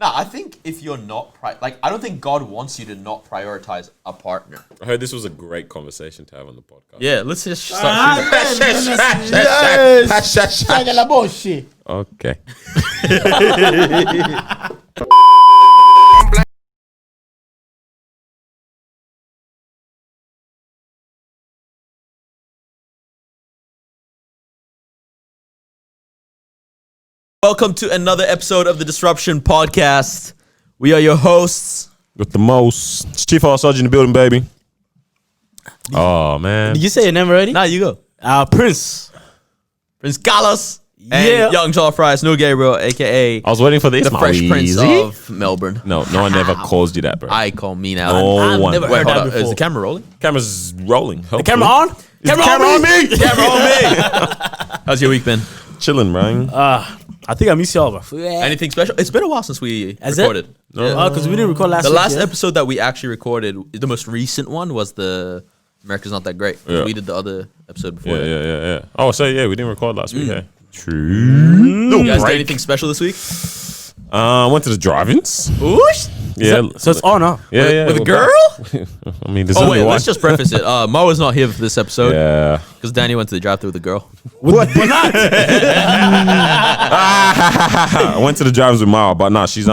No, I think if you're not I don't think God wants you to not prioritize a partner. I heard this was a great conversation to have on the podcast. Yeah, let's just start. Yes. Okay. Welcome to another episode of the Disruption Podcast. We are your hosts. With the most. It's Chief Sergeant in the building, baby. Oh, man. Did you say your name already? Now you go. Prince. Prince Carlos. And Yeah. Young Charles Fry, Snow Gabriel, a.k.a. I was waiting for this. the Fresh Prince of Melbourne. No one ever calls you that, bro. I call me now. No I've one. never Wait, heard hold that up. before. Is the camera rolling? Camera's rolling. The camera on? Camera on me? Camera on me. How's your week been? Chilling, man. I think I miss y'all, bro. Anything special? It's been a while since we Has it? recorded. No. Because we didn't record last The week. last yeah? episode that we actually recorded, the most recent one, was the America's Not That Great. Yeah. We did the other episode before. Yeah. Oh, so yeah, we didn't record last week, hey? True. You guys do break. anything special this week? Went to the drive-ins. Oosh. Yeah. So it's on, huh? Yeah. With a we're girl? back. I mean, there's Oh, only wait, one. let's just preface it. Mo is not here for this episode Yeah. because Danny went to the drive-thru with a girl. But not. I went to the drive-ins with Mara, but nah, she's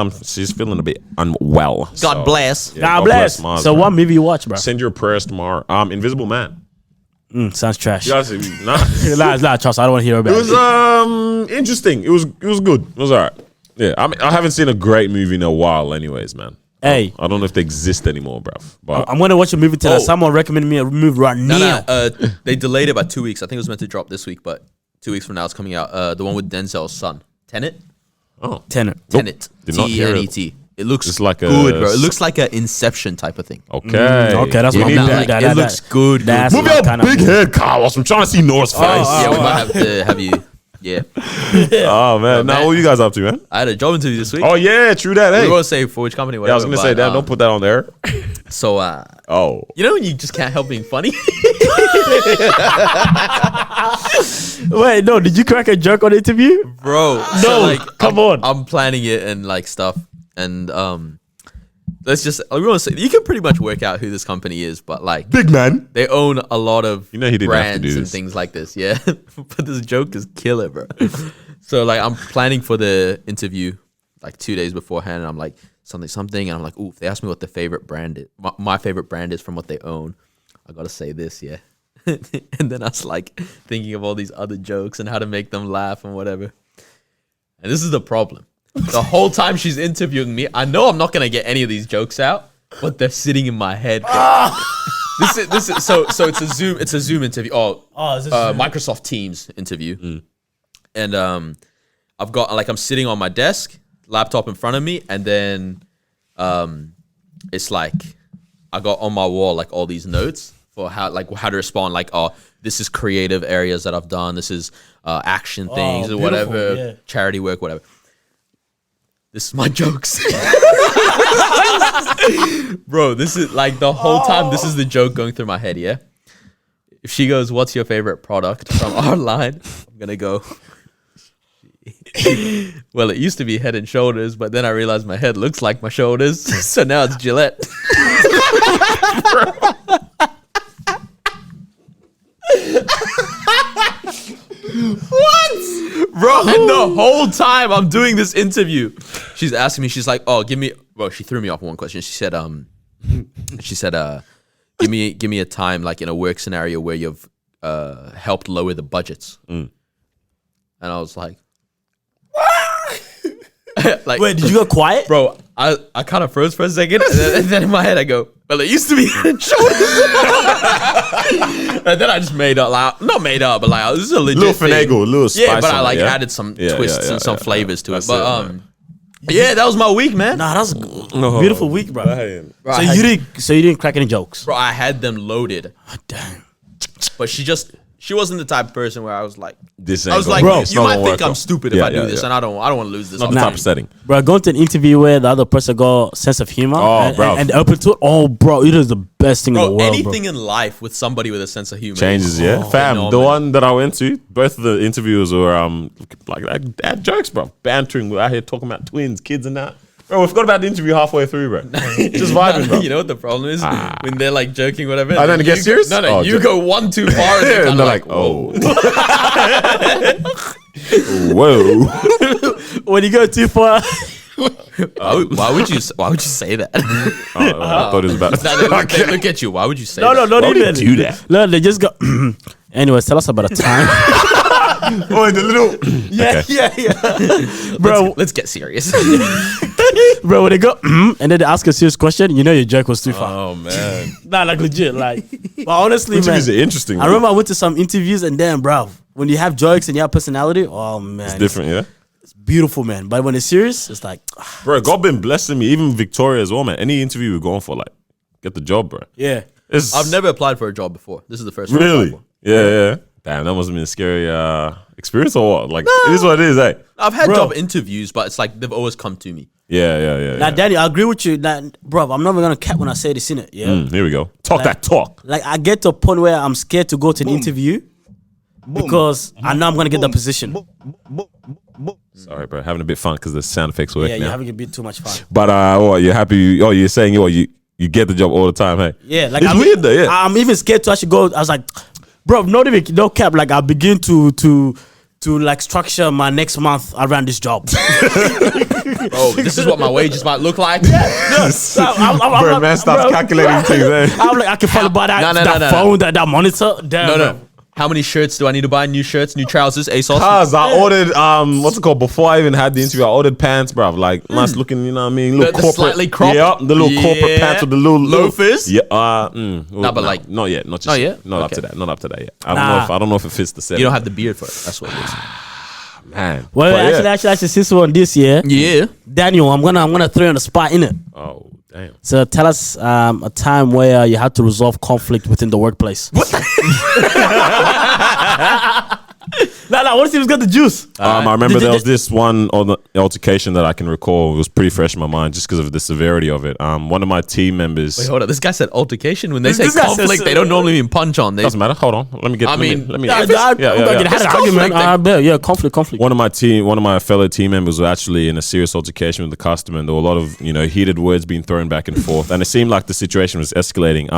feeling a bit unwell. God bless. Yeah, God bless. Mars, So bro. what movie you watch, bro? Send your prayers tomorrow. Invisible Man. Sounds trash. You guys, nah. Nah, trust. I don't want to hear about It was interesting. It was good. It was alright. Yeah, I mean, I haven't seen a great movie in a while, anyways, man. Hey, I don't know if they exist anymore, bruv. But I'm gonna watch a movie tonight. Oh. Someone recommended me a movie right No, now. they delayed it by 2 weeks. I think it was meant to drop this week, but 2 weeks from now it's coming out. The one with Denzel's son. Tenet? oh, Tenet. Tenet. Did not hear it. T-E-N-E-T. It looks It's like good, a- bro. It looks like an Inception type of thing. okay, Okay, that's You my need movie. that. Like, it looks good. That's Move my your kind of big movie. head, Carlos. I'm trying to see Noah's face. Yeah, we might have to have you. Yeah. Oh man, now man. what are you guys up to, man? I had a job interview this week. Oh yeah, true that. Hey, We won't say for which company, yeah, whatever. I was gonna say but, that. Don't put that on there. So, Oh, you know when you just can't help being funny? Wait, no, did you crack a joke on the interview? Bro. No, come on. I'm planning it and like stuff. And let's just, we won't say, you can pretty much work out who this company is, but like, big man. they own a lot of You know he didn't have to brands do and this. things like this. Yeah. But this joke is killer, bro. So like I'm planning for the interview like 2 days beforehand, and I'm like something, and I'm like, ooh, if they ask me what the favorite brand is, my favorite brand is from what they own, I gotta say this, yeah. And then I was like thinking of all these other jokes and how to make them laugh and whatever. And this is the problem. The whole time she's interviewing me, I know I'm not gonna get any of these jokes out, but they're sitting in my head. This is so it's a Zoom interview. is this Microsoft Teams interview. And I've got I'm sitting on my desk, laptop in front of me, and then it's like I got on my wall like all these notes for how to respond, like, oh, this is creative areas that I've done, this is action things or beautiful, whatever, yeah. charity work, whatever. This is my jokes. Bro, this is like the whole time this is the joke going through my head, yeah? If she goes, what's your favorite product from our line? I'm gonna go, well, it used to be Head and Shoulders, but then I realized my head looks like my shoulders, so now it's Gillette. What? Bro, and the whole time I'm doing this interview, she's asking me, she's like, oh, she threw me off one question. She said, give me a time like in a work scenario where you've helped lower the budgets. And I was like, like, Wait, did you go quiet? bro, I kind of froze for a second, and then in my head I go, well, it used to be Head and Shoulders. And then I just made up, like, not made up, but like, this is a legit Little thing. finagle, little spice. Yeah, but I on like it, yeah? added some Yeah, twists yeah, and some yeah, flavors to it. That's But man. yeah, that was my week, man. Nah, that's a beautiful week, bro. Damn. Bro, So I had- you didn't crack any jokes. Bro, I had them loaded, Damn. but she wasn't the type of person where I was like, This I was ain't like, gonna- Bro, it's you not might gonna think work I'm out. stupid if Yeah, I do yeah, this, yeah. and I don't want to lose this. Not the Nah. type of setting. Bro, going to an interview where the other person got sense of humor Oh, bro. and open to it. Oh, bro, it is the best thing in the Bro, world, anything in life with somebody with a sense of humor Changes, is yeah. Fam, the phenomenal. one that I went to, both of the interviewers were like they had jokes, bro. Bantering. We're out here talking about twins, kids, and that. Bro, we forgot about the interview halfway through, bro. Just vibing, bro. You know what the problem is? When they're like joking, whatever. And then it you gets serious? No, Oh, you go one too far, and they're, And they're like, oh. Whoa. When you go too far, Why would you say that? I thought it was about they look at you. Why would you say no, that? not Why would you even. do that? No, they just go. Anyways, tell us about a time, Oh, the little. yeah, yeah. Bro, Let's get serious. bro, when they go and then they ask a serious question, you know your joke was too far. Oh, man. Nah, like legit, like. But honestly, man, Interviews are interesting. I remember I went to some interviews and then, bro, when you have jokes and you have personality, oh man, It's different, yeah? it's beautiful, man. But when it's serious, it's like, Bro, God been blessing me. Even Victoria as well, man. Any interview we're going for, like, get the job, bro. yeah. It's I've never applied for a job before. This is the first one. I Really? applied for. Yeah. Damn, that must have been a scary experience or what? Like, it is what it is, eh? I've had Bro. job interviews, but it's like they've always come to me. Yeah. Now, Danny, I agree with you. That, bro, I'm not even gonna cap when I say this in it. Yeah. Here we go. Talk that talk. Like I get to a point where I'm scared to go to an interview because I know I'm gonna get the position. Sorry, bro. Having a bit fun because the sound effects work Yeah, now. you're having a bit too much fun. But what, you're happy? Oh, you're saying you get the job all the time, hey? Yeah, like It's weird though, yeah. I'm even scared to actually go. I was like, bro, not even no cap. Like I begin to like structure my next month around this job. Oh, this is what my wages might look like. Bro, man starts calculating things, eh? I'm like, I can follow by that, No. phone, that monitor. Damn, No, bro. no. How many shirts do I need to buy? New shirts, new trousers, ASOS. Cause I ordered what's it called? Before I even had the interview, I ordered pants, bro. Like nice looking, you know what I mean? Little The corporate, slightly cropped? Yeah, the little corporate Yeah. pants with the little Loafers? Yeah, well, but like- not yet, not just Not yet, yet? not up Okay. to that, not up to that yet. I Nah. don't know if it fits the set. You don't have the beard for it. That's what it is. man. Well, But yeah. actually, since we're on this year, Yeah. Daniel, I'm gonna throw you on the spot in it. Oh damn. So tell us a time where you had to resolve conflict within the workplace. No, what if he's got the juice? I remember Did- there was this one on the altercation that I can recall. It was pretty fresh in my mind just because of the severity of it. One of my team members. Wait, hold on. This guy said altercation. When they say This guy says- conflict, they don't normally mean punch on. They Doesn't matter. Hold on. Let me get. I mean, let me. Yeah, Yeah. It had It's an argument. conflict. Conflict. One of my fellow team members was actually in a serious altercation with the customer, and there were a lot of heated words being thrown back and forth, and it seemed like the situation was escalating.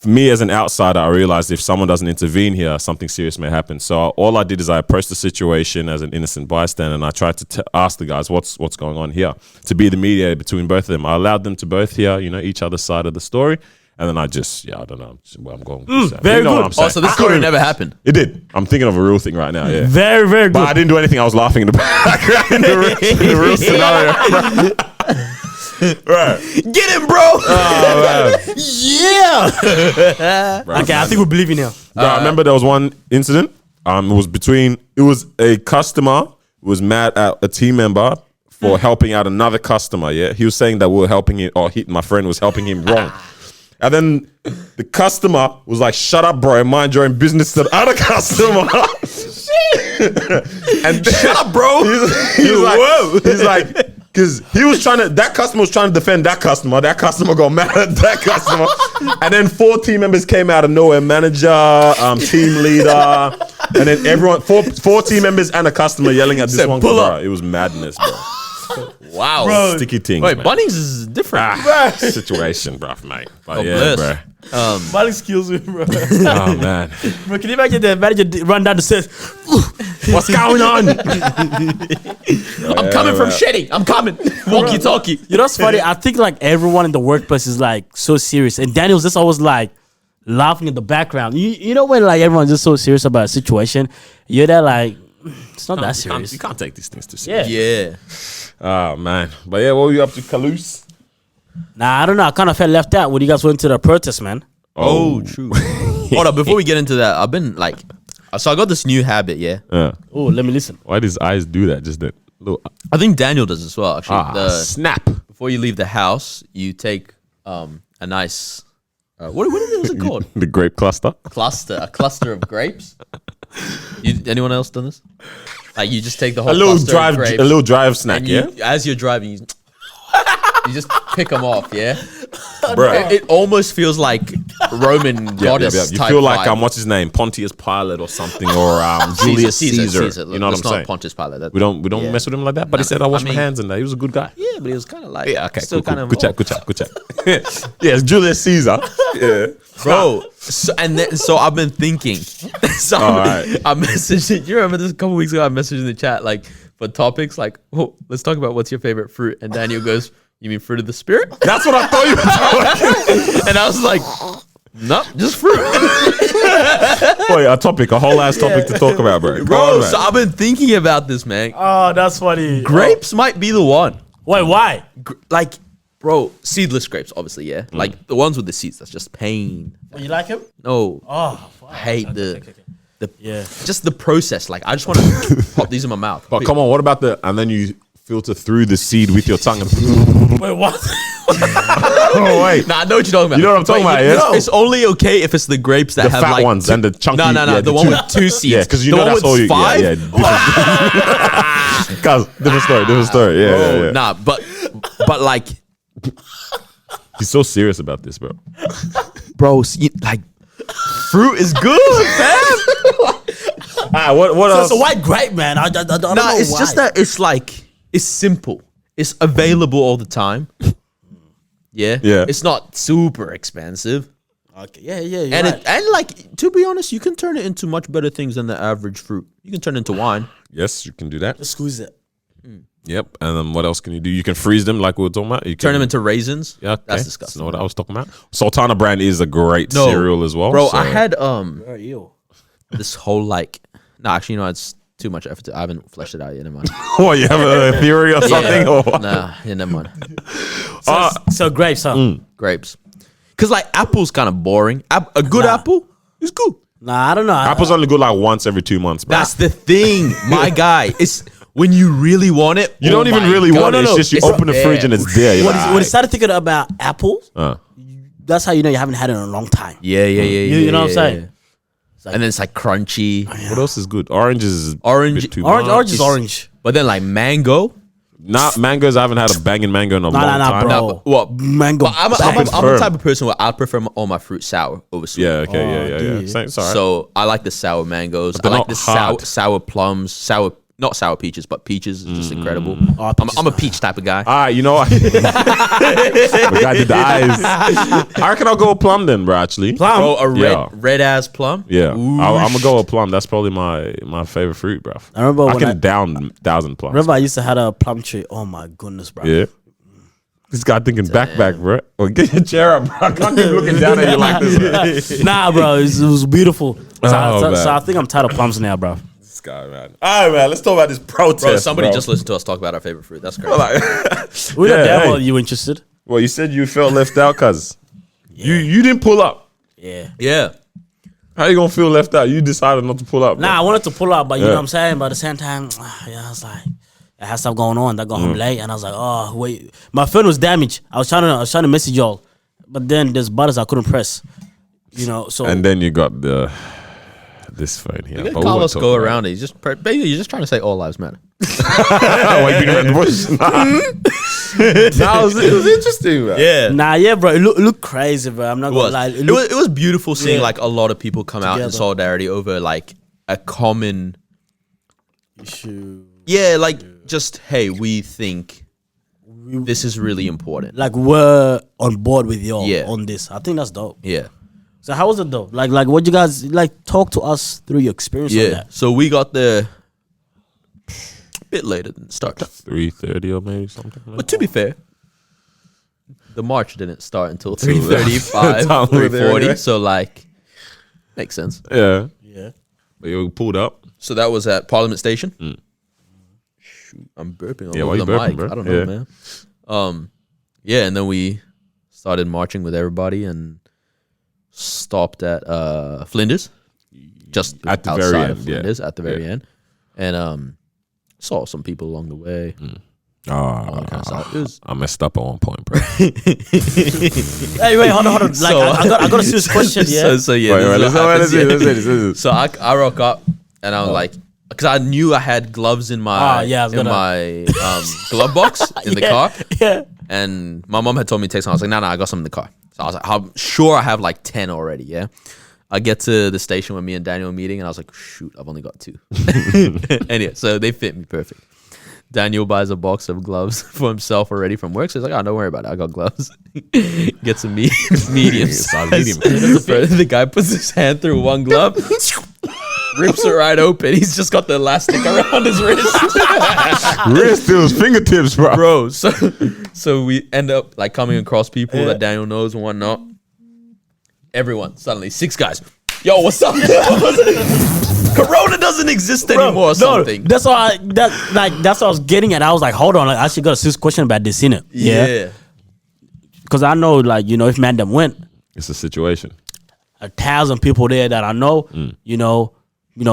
For me as an outsider, I realized if someone doesn't intervene here, something serious may happen. So all I did is I approached the situation as an innocent bystander, and I tried to ask the guys what's going on here, to be the mediator between both of them. I allowed them to both hear each other's side of the story, and then I just I don't know where I'm going. with this. very You know what good. I'm saying. Oh, so this story never happened. It did. I'm thinking of a real thing right now. Yeah. Very, very But I good. didn't do anything. I was laughing in the background in the real scenario. Right. Get him, bro. Yeah. Okay, I think we believe you now. Bro, I remember there was one incident. It was a customer who was mad at a team member for helping out another customer. Yeah, he was saying that we were helping him, or my friend was helping him wrong. And then the customer was like, "Shut up, bro! Mind your own business." To the other customer. And then, Shut up, bro. He's like, because that customer was trying to defend that customer. That customer got mad at that customer. And then 4 team members came out of nowhere: manager, team leader, and then everyone, four team members and a customer yelling at this Said, one. "Pull Bro, up." it was madness, bro. Wow. Bro. Sticky things. Wait, man. Bunnings is different. Situation, bro, mate. But God yeah, bless. bro. Malik skills me, bro. Oh man, Bro, can you imagine the manager run down the stairs? what's going on? I'm coming from shitty. I'm coming. Walkie talkie. You know what's funny? I think like everyone in the workplace is like so serious, and Daniel's just always like laughing in the background. You know when like everyone's just so serious about a situation, you're there like it's not that serious. You can't take these things too serious. Yeah. Yeah. Oh man, but yeah, what were you up to, Caloose? Nah, I don't know. I kind of felt left out when you guys went to the protest, man. Oh, true. Hold up. Before we get into that, I've been like, so I got this new habit. Yeah. Oh, let me listen. Why does eyes do that? Just that little I think Daniel does as well. Actually, snap. before you leave the house, you take a nice. What was it called? The grape cluster. A cluster of grapes. Anyone else done this? Like you just take the whole A little cluster of grapes, drive snack. and Yeah. as you're driving, you just pick them off, yeah. bro. It almost feels like Roman goddess You type feel like vibe. what's his name, Pontius Pilate or something, or Julius Caesar. You know what I'm It's not saying? Pontius Pilate. That, We don't Yeah. mess with him like that. But he said I wash my hands and that. He was a good guy. yeah, but it was kind of like Yeah, okay, still cool, kind of good chat, good chat, good chat. Yes, Julius Caesar. Yeah, bro. So I've been thinking. So Alright. I messaged. You remember this a couple weeks ago? I messaged in the chat like for topics like, oh, let's talk about what's your favorite fruit. And Daniel goes, "You mean fruit of the spirit?" that's what I thought you were talking. And I was like, "No, just fruit." Boy, a whole ass topic to talk about, bro. Go Bro, on, man. so I've been thinking about this, man. Oh, that's funny. Grapes might be the one. Wait, why? Like, bro, seedless grapes, obviously, yeah. Like the ones with the seeds, that's just pain. Oh, you like him? No, Oh, fuck. I hate the Yeah. just the process. Like, I just want to pop these in my mouth. But come on, what about and then you filter through the seed with your tongue and Wait, what? oh wait, Nah, I know what you're talking about. You know what I'm talking But about, yeah? It's only okay if it's the grapes that the have fat like ones and the chunky. No, yeah, the one with two seeds. Yeah, because you The know one that's with all you. five? Yeah, Cause different story. Yeah. Nah, but like, He's so serious about this, bro. bro, like, fruit is good, man. What else? So why grape, man? I don't know Nah, it's why. just that it's like it's simple. It's available all the time. Yeah, Yeah. It's not super expensive, Okay, yeah, you're and right. and like to be honest, you can turn it into much better things than the average fruit. You can turn it into wine. Yes, you can do that. Just squeeze it. Yep. And then what else can you do? You can freeze them, like we were talking about. You Turn can, them into raisins. Yeah, okay. That's That's disgusting. not what I was talking about. Sultana brand is a great No, cereal as well, bro. so- I had Oh, ew. this whole like, no, actually, you know, it's too much effort. I haven't fleshed it out yet. Never mind. What, you have a theory or something? Or what? Nah, yeah, never mind. So grapes, huh? Grapes, because like apple's kind of boring. A good apple is good. Nah, I don't know. Apple's only good like once every 2 months, bro. That's the thing, my guy. It's when you really want it. You oh don't even my really God. want it. It's just you It's open the fridge and it's there. You're When, like, when you started thinking about apples, "Alright." that's how you know you haven't had it in a long time. Yeah. You know what I'm saying? And then it's like crunchy. What else is good? Oranges is Orange- a bit too Orange, much. orange is orange. But then like mango. Nah, mangoes. I haven't had a banging mango in a long Nah, time. bro. Nah, what? Mango. But I'm the firm. type of person where I prefer all my fruit sour over sweet. Yeah. Okay. Yeah. dude. It's all right. So I like the sour mangoes. I they're like not the sour hard. sour plums. Not sour peaches, but peaches is just incredible. Oh, peaches I'm a peach type of guy. All right, you know what? The guy did the eyes. I reckon I'll go with plum then, bro. Actually, Plum. Bro, a Yeah. red ass plum. Yeah, Ooh, I'm gonna go with plum. That's probably my favorite fruit, bro. I remember I when can I- down 1,000 plums. Remember, I used to have a plum tree. Oh my goodness, bro. Yeah. This guy thinking back, bro. Well, get your chair up, bro. I can't keep looking down at you like this, bro. Nah, bro, it was beautiful. So, Oh, so man. I think I'm tired of plums now, bro. This guy, man. All right, man. Let's talk about this protest. Bro, somebody bro. just listened to us talk about our favorite fruit. That's crazy. We're Yeah, not damn hey. well you interested. Well, you said you felt left out, cuz you didn't pull up. Yeah. Yeah. How you gonna feel left out? You decided not to pull up. Nah, I wanted to pull up, but you know Yeah. what I'm saying? But at the same time, yeah, I was like, I had stuff going on. I got home late, and I was like, oh wait, my phone was damaged. I was trying to message y'all, but then there's buttons I couldn't press. You know, so And then you got this phone here. Let But we Carlos won't go talk about around it. He's just basically you're just trying to say all lives matter. Why you beating around the bush? Nah, it was interesting, man. Yeah. nah, yeah, bro, it looked crazy, bro. I'm not It gonna was. lie. It was beautiful seeing Yeah. like a lot of people come out in Together. solidarity over like a common issue. yeah, like just hey, we think this is really important. Like we're on board with y'all Yeah. on this. I think that's dope. Yeah. So how was it though? Like what you guys like? Talk to us through your experience on Yeah. that. So we got there a bit later than start time. 3:30 or maybe something. Like But to be fair, the march didn't start until 3:35, Time we were there 3:40. anyway. So like makes sense. that. Yeah. Yeah. But you pulled up. So that was at Parliament Station. Shoot, I'm burping all Yeah, why over you the burping, mic. bro? I don't know, Yeah. man. Yeah, and then we started marching with everybody and stopped at Flinders, just At the outside very of end, yeah. Flinders, at the very Yeah. end, and saw some people along the way. All that kind of stuff. It was I messed up at one point, bro. Hey, wait, hold on. Like So- I got a serious question. Yeah. so yeah. Wait, this is what happens, yeah. let's see. So I rock up and I was like, because I knew I had gloves in my Ah, yeah, I was in gonna- my glove box in the car. Yeah. And my mom had told me to take some. I was like, no, I got some in the car. So I was like, I'm sure I have like 10 already. Yeah. I get to the station when me and Daniel are meeting, and I was like, shoot, I've only got 2. Anyway, so they fit me perfect. Daniel buys a box of gloves for himself already from work. So he's like, oh, don't worry about it. I got gloves. Gets a medium size. medium. Bro, the guy puts his hand through one glove, rips it right open. He's just got the elastic around his wrist. Wrist to his fingertips, bro. Bro, so we end up like coming across people that Daniel knows and whatnot. Everyone, suddenly 6 guys. Yo, what's up? Corona doesn't exist anymore or something. That's what that's what I was getting at. I was like, hold on, like, I actually got a serious question about this, innit? Yeah. Because I know, like, you know, if Mandem went, It's a situation. 1,000 people there that I know, you know,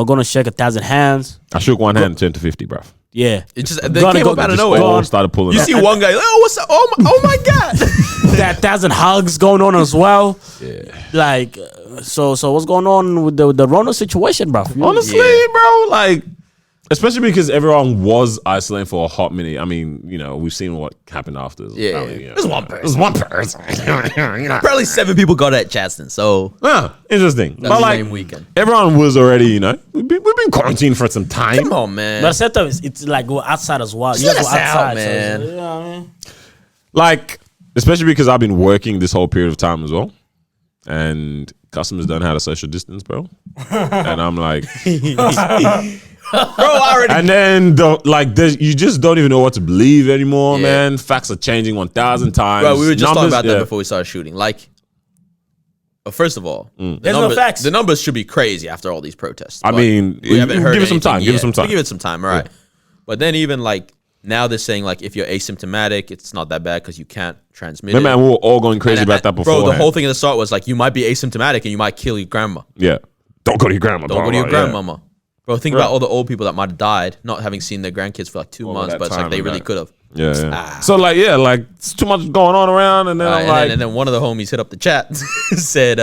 gonna shake 1,000 hands. I shook one hand and turned to 50, bro. Yeah. It just they came up out of Just nowhere. all started pulling You up. see one guy, oh, what's up? Oh my God. That 1,000 hugs going on as well. Yeah. Like, so what's going on with the Rona situation, bro? Honestly, Yeah. bro, like, especially because everyone was isolating for a hot minute. I mean, you know, we've seen what happened after. Yeah. Apparently, you know, There's one person. It was one person. Probably 7 people got at Chaston, so Interesting. that's But the like, same weekend. everyone was already, you know, we've been quarantined for some time. Come on, man. But sometimes it's like go outside as well. You Let guys us go out, outside, man. So, you know what I mean? Like, especially because I've been working this whole period of time as well. And customers don't know how to social distance, bro. And I'm like, Bro, I already. and then you just don't even know what to believe anymore, Yeah. man. Facts are changing 1,000 times. Bro, we were just talking Numbers- about that yeah. before we started shooting. Like, first of all, There's no facts. The numbers should be crazy after all these protests. I but mean, we haven't heard give it some anything time. Give it yet. some time. We give it some time, all right. But then even like now they're saying like if you're asymptomatic, it's not that bad because you can't transmit Remember, it. man, we were all going crazy And- about that before. Bro, the whole thing at the start was like you might be asymptomatic and you might kill your grandma. Yeah. Don't go to your grandma. Don't go to your yeah. grandmama. Bro, think about all the old people that might have died not having seen their grandkids for like 2 months, that but it's like time they and really that. could have. Yeah, yeah. So like, yeah, like it's too much going on around, and then I'm like, And then one of the homies hit up the chat, said,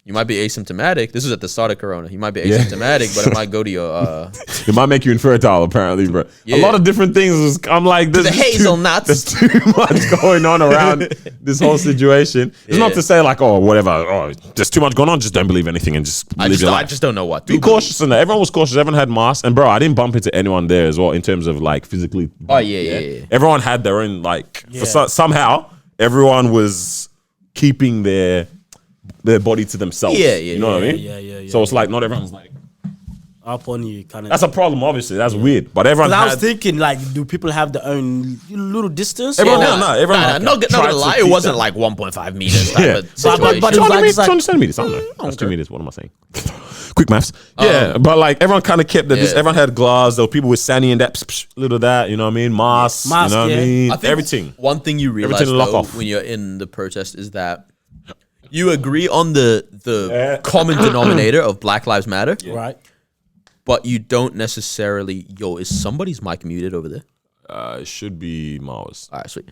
you might be asymptomatic. This was at the start of Corona. You might be asymptomatic, but it might go to your... it might make you infertile, apparently, bro. Yeah. A lot of different things. I'm like, there's the just hazelnuts. There's too much going on around this whole situation. It's not Yeah. to say like, oh, whatever. Oh, there's too much going on. Just don't believe anything and just I live your I life. just don't know what to Be cautious in that. Everyone was cautious. Everyone had masks, and bro, I didn't bump into anyone there as well in terms of like physically. Oh, yeah. Everyone had their own like. Yeah. For somehow, everyone was keeping their body to themselves. Yeah, you know what I mean? Yeah. So it's like not everyone's like. Up on you, kind of. That's a problem, obviously. That's weird. But everyone. I was had- thinking, like, do people have their own little distance? Everyone- Or- no, everyone Nah, like not tried gonna to lie, keep it wasn't that. like 1.5 meters type Yeah. of situation. But it was 200 like- meters, it's like- 200 centimeters. I don't know. That's 2 meters. What am I saying? Quick maths. Yeah, but like everyone kind of kept that. Yeah. Everyone had gloves. There were people with Sandy and that, little that. You know what I mean? Masks. Mask, you know what yeah. I mean? I think Everything. One thing you realize Everything lock though, off. when you're in the protest is that you agree on the common denominator of Black Lives Matter, Right. but you don't necessarily. Yo, is somebody's mic muted over there? It should be Mars. All right, sweet.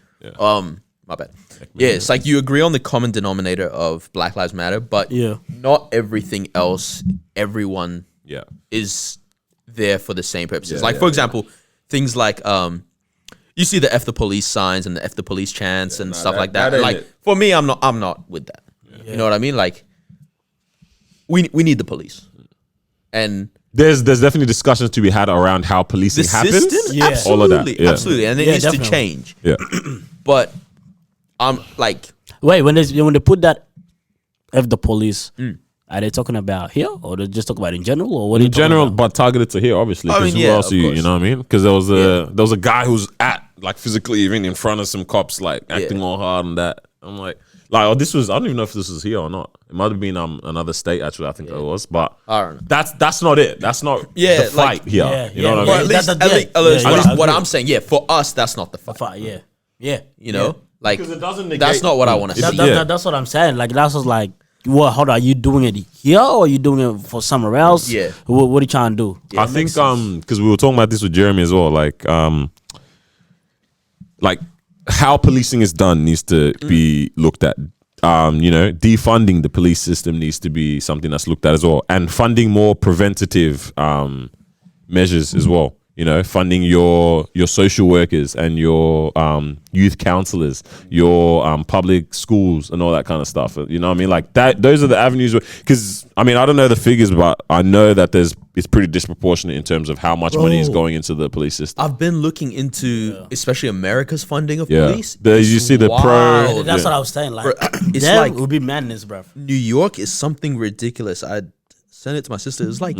My bad. Yeah, it's like you agree on the common denominator of Black Lives Matter, but Yeah. not everything else. Everyone Yeah. is there for the same purposes. Yeah, like yeah, for example, things like you see the F the police signs and the F the police chants and stuff like that. that ain't Like it. for me, I'm not with that. You know what I mean? Like we need the police. And There's definitely discussions to be had around how policing the happens. system, Yeah. All of that. absolutely, Yeah. absolutely, and it Yeah, needs definitely. to change. Yeah. But I'm like, Wait, when they put that F the police, are they talking about here, or they just talk about in general, or what? In general, but targeted to here, obviously. I 'cause mean, who yeah, else of you course. know what I mean? Because there was a guy who's like physically even in front of some cops, like acting all hard and that. I'm like, oh, this was. I don't even know if this was here or not. It might have been another state actually. I think it was, but I don't know. that's not it. That's not Yeah, the fight like- here. Yeah, you know yeah, what Or I at mean? least, that- at yeah, least, at least yeah, what, yeah, I what agree. I'm saying, yeah, for us, that's not the fight. Yeah. You know, like 'Cause it doesn't that's negate- not what I want to That- see. that- That's what I'm saying. Like that's just like, what? Hold on, are you doing it here, or are you doing it for somewhere else? Yeah. What are you trying to do? I think because we were talking about this with Jeremy as well, like how policing is done needs to be looked at. You know, defunding the police system needs to be something that's looked at as well, and funding more preventative measures as well. you know, funding your social workers and your youth counselors, your public schools and all that kind of stuff. You know what I mean? Like that. Those are the avenues. Because I mean, I don't know the figures, but I know that it's pretty disproportionate in terms of how much money is going into the police system. I've been looking into, especially America's funding of Yeah. police. You see the pro. wild. That's Yeah. what I was saying. Like, Bro, it's that like- would be madness, bro. New York is something ridiculous. I sent it to my sister. It was like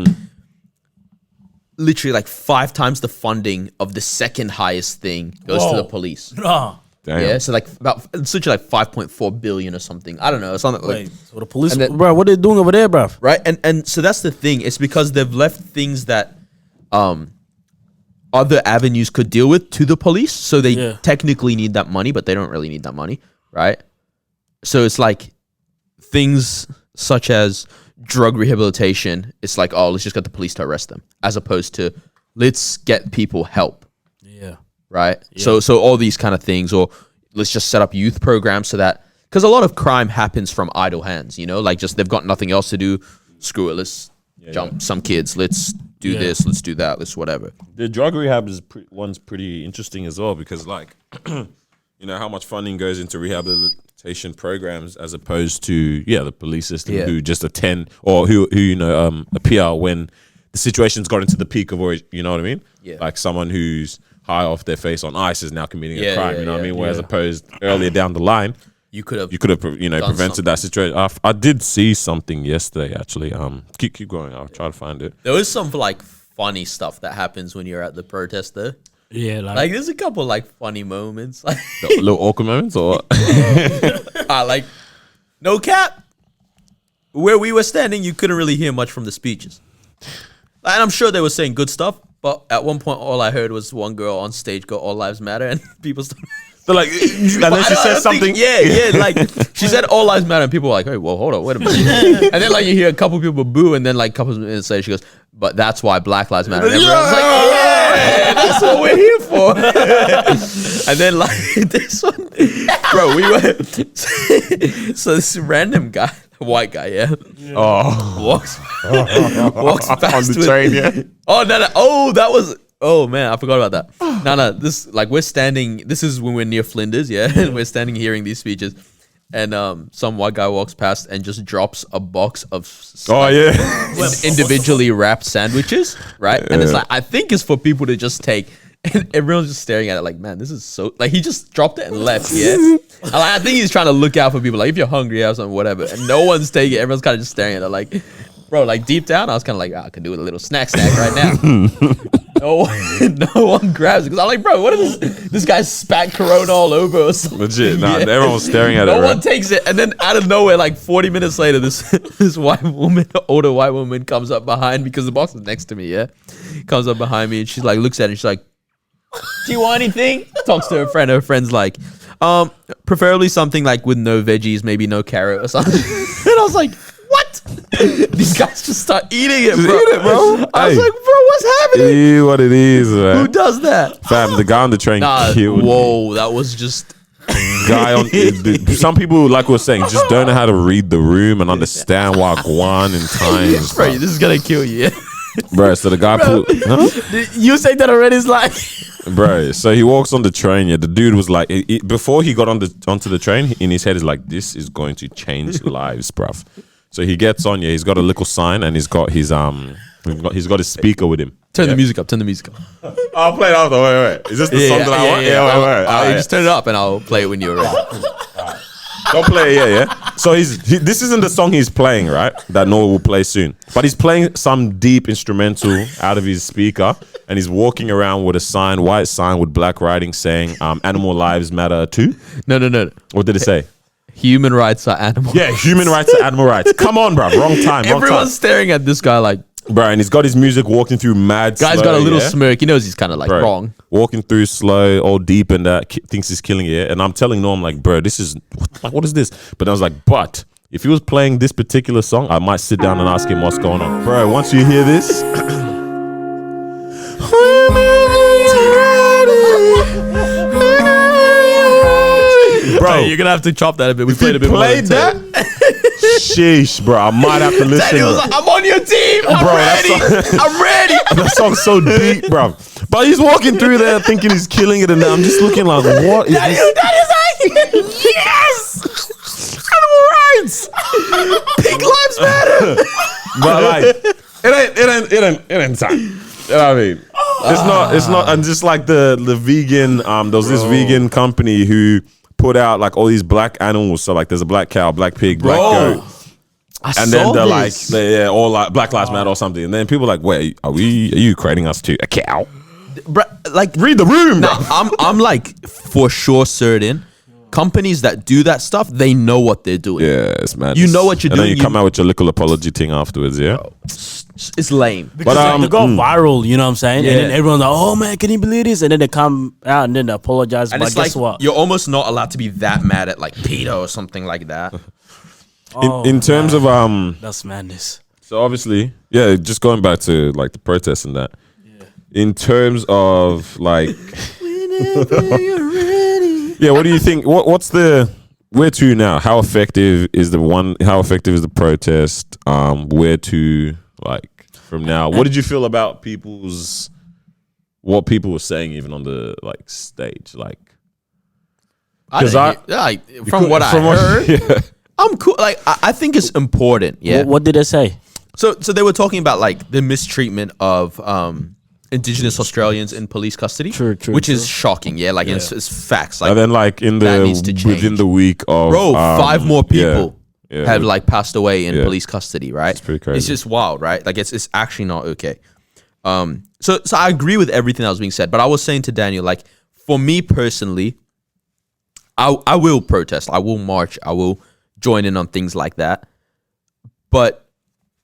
literally like 5 times the funding of the second highest thing goes to the Whoa. police. Oh, Damn. Yeah, so like about it's literally like 5.4 billion or something. I don't know, something like wait. So the police, And then- bro, what are they doing over there, bro? right. And so that's the thing. It's because they've left things that other avenues could deal with to the police. So they Yeah. technically need that money, but they don't really need that money, right? So it's like things such as drug rehabilitation. It's like, oh, let's just get the police to arrest them, as opposed to let's get people help, Yeah. right? So all these kind of things, or let's just set up youth programs so that, because a lot of crime happens from idle hands, you know, like just they've got nothing else to do. Screw it, let's jump some kids. Let's do this. Let's do that. Let's whatever. The drug rehab one's pretty interesting as well, because like, you know, how much funding goes into rehabilitation programs as opposed to the police system who just attend, or who you know appear when the situation's got into the peak of, or you know what I mean? Yeah. Like someone who's high off their face on ice is now committing a Yeah, crime. yeah, you know what I yeah, mean? Whereas opposed earlier down the line, You could have. you could have prevented that situation. I did see something yesterday actually. Keep going. I'll try to find it. There was some like funny stuff that happens when you're at the protest though. Yeah, Like there's a couple like funny moments. Like Little awkward moments or like no cap. Where we were standing, you couldn't really hear much from the speeches. And I'm sure they were saying good stuff, but at one point all I heard was one girl on stage go "All Lives Matter" and people started. they're like, and then she says something. Like she said "All Lives Matter" and people were like, "Hey, well, hold on, wait a minute." And then like you hear a couple people boo, and then like a couple minutes later she goes, "But that's why Black Lives Matter." And everyone's like, "Yeah, that's what we're here for." And then like this one, bro, we were so this random guy, white guy, walks past On the with- train, yeah. Oh no! Oh man, I forgot about that. No. This like we're standing. This is when we're near Flinders, and we're standing hearing these speeches, and some white guy walks past and just drops a box of Oh yeah. individually wrapped sandwiches, right? And it's like I think it's for people to just take. And everyone's just staring at it like, man, this is so like he just dropped it and left. Yeah, and, like, I think he's trying to look out for people. Like if you're hungry or something, whatever, and no one's taking it. Everyone's kind of just staring at it like, bro, like deep down, I was kind of like, I could do with a little snack right now. no one grabs it because I'm like, bro, what is this guy spat Corona all over or something? Legit. Nah, everyone was staring at it. No Right? one takes it, and then out of nowhere, like 40 minutes later, this older white woman comes up behind because the box is next to me. Yeah, comes up behind me and she's like, looks at it and she's like, "Do you want anything?" Talks to her friend. Her friend's like, preferably something like with no veggies, maybe no carrot or something. And I was like, what? These guys just start eating it, bro. eat it, bro. I was Hey. like, bro, what's happening? See what it is, Who man. does that? Fam, the guy on the train killed Whoa, that was just. guy on. Some people, like we were saying, just don't know how to read the room and understand Wagwan in times, Bro, this is gonna kill you. Yeah? bro. So the guy pulled. Huh? you say that already. It's like, Bro, so he walks on the train. Yeah, the dude was like, before he got onto the train, in his head is like, this is going to change lives, bruv. So he gets on. Yeah, he's got a little sign and he's got his he's got his speaker with him. Turn the music up. Turn the music up. I'll play it after. Wait. Is this the song that I want? Wait. I'll just turn it up and I'll play it when you're ready. Don't play it, yeah. So this isn't the song he's playing, right? That Noah will play soon. But he's playing some deep instrumental out of his speaker, and he's walking around with a sign, white sign with black writing saying, "Animal lives matter too." No. What did it say? Human rights are animal. Yeah, human rights are animal rights. Come on, bro. Wrong time. Everyone's staring at this guy like, Bro, and he's got his music walking through mad guy's slow, got a little yeah? smirk. He knows he's kind of like Bro, wrong. Walking through slow, all deep, and thinks he's killing it. And I'm telling Norm, like, bro, this is what is this? But I was like, but if he was playing this particular song, I might sit down and ask him what's going on. Bro, once you hear this, bro, Hey, you're gonna have to chop that a bit. We if he played a bit more played than 10. that, sheesh, bro, I might have to listen. Daniel was like, I'm on your team. I'm Bro, ready. that's I'm ready. That song's so deep, bro. But he's walking through there thinking he's killing it, and I'm just looking like, what is this? Yes, animal rights, pig lives matter. But like, it ain't time. You know what I mean? It's not, and just like the vegan, there was this vegan company who put out like all these black animals. So like, there's a black cow, black pig, black goat. And then they're like, all like Black Lives Matter or something. And then people are like, wait, are you equating us to a cow? Like, Read the room, bro. I'm like for sure certain companies that do that stuff, they know what they're doing. Yeah, it's mad. You know what you're and doing. And then you come out with your little apology thing afterwards, yeah? It's lame. Because they go viral, you know what I'm saying? Yeah. And then everyone's like, oh man, can you believe this? And then they come out and then they apologize. And but it's guess like, what? you're almost not allowed to be that mad at like PETA or something like that. In terms of that's madness. so obviously, yeah, just going back to like the protests and that. Yeah. In terms of like yeah, what do you think? What's the where to now? How effective is the protest? Where to like from now? What did you feel about what people were saying even on the like stage? Like, Because from what I heard, yeah. I'm cool. Like, I think it's important. Yeah. What did they say? So they were talking about like the mistreatment of Indigenous Australians in police custody, which is shocking. Yeah, like it's facts. Like, And then like that needs to change. within the week of 5 more people yeah. have like passed away in police custody. Right? It's pretty crazy. It's just wild, right? Like it's actually not okay. So I agree with everything that was being said, but I was saying to Daniel, like for me personally, I will protest, I will march, I will join in on things like that, but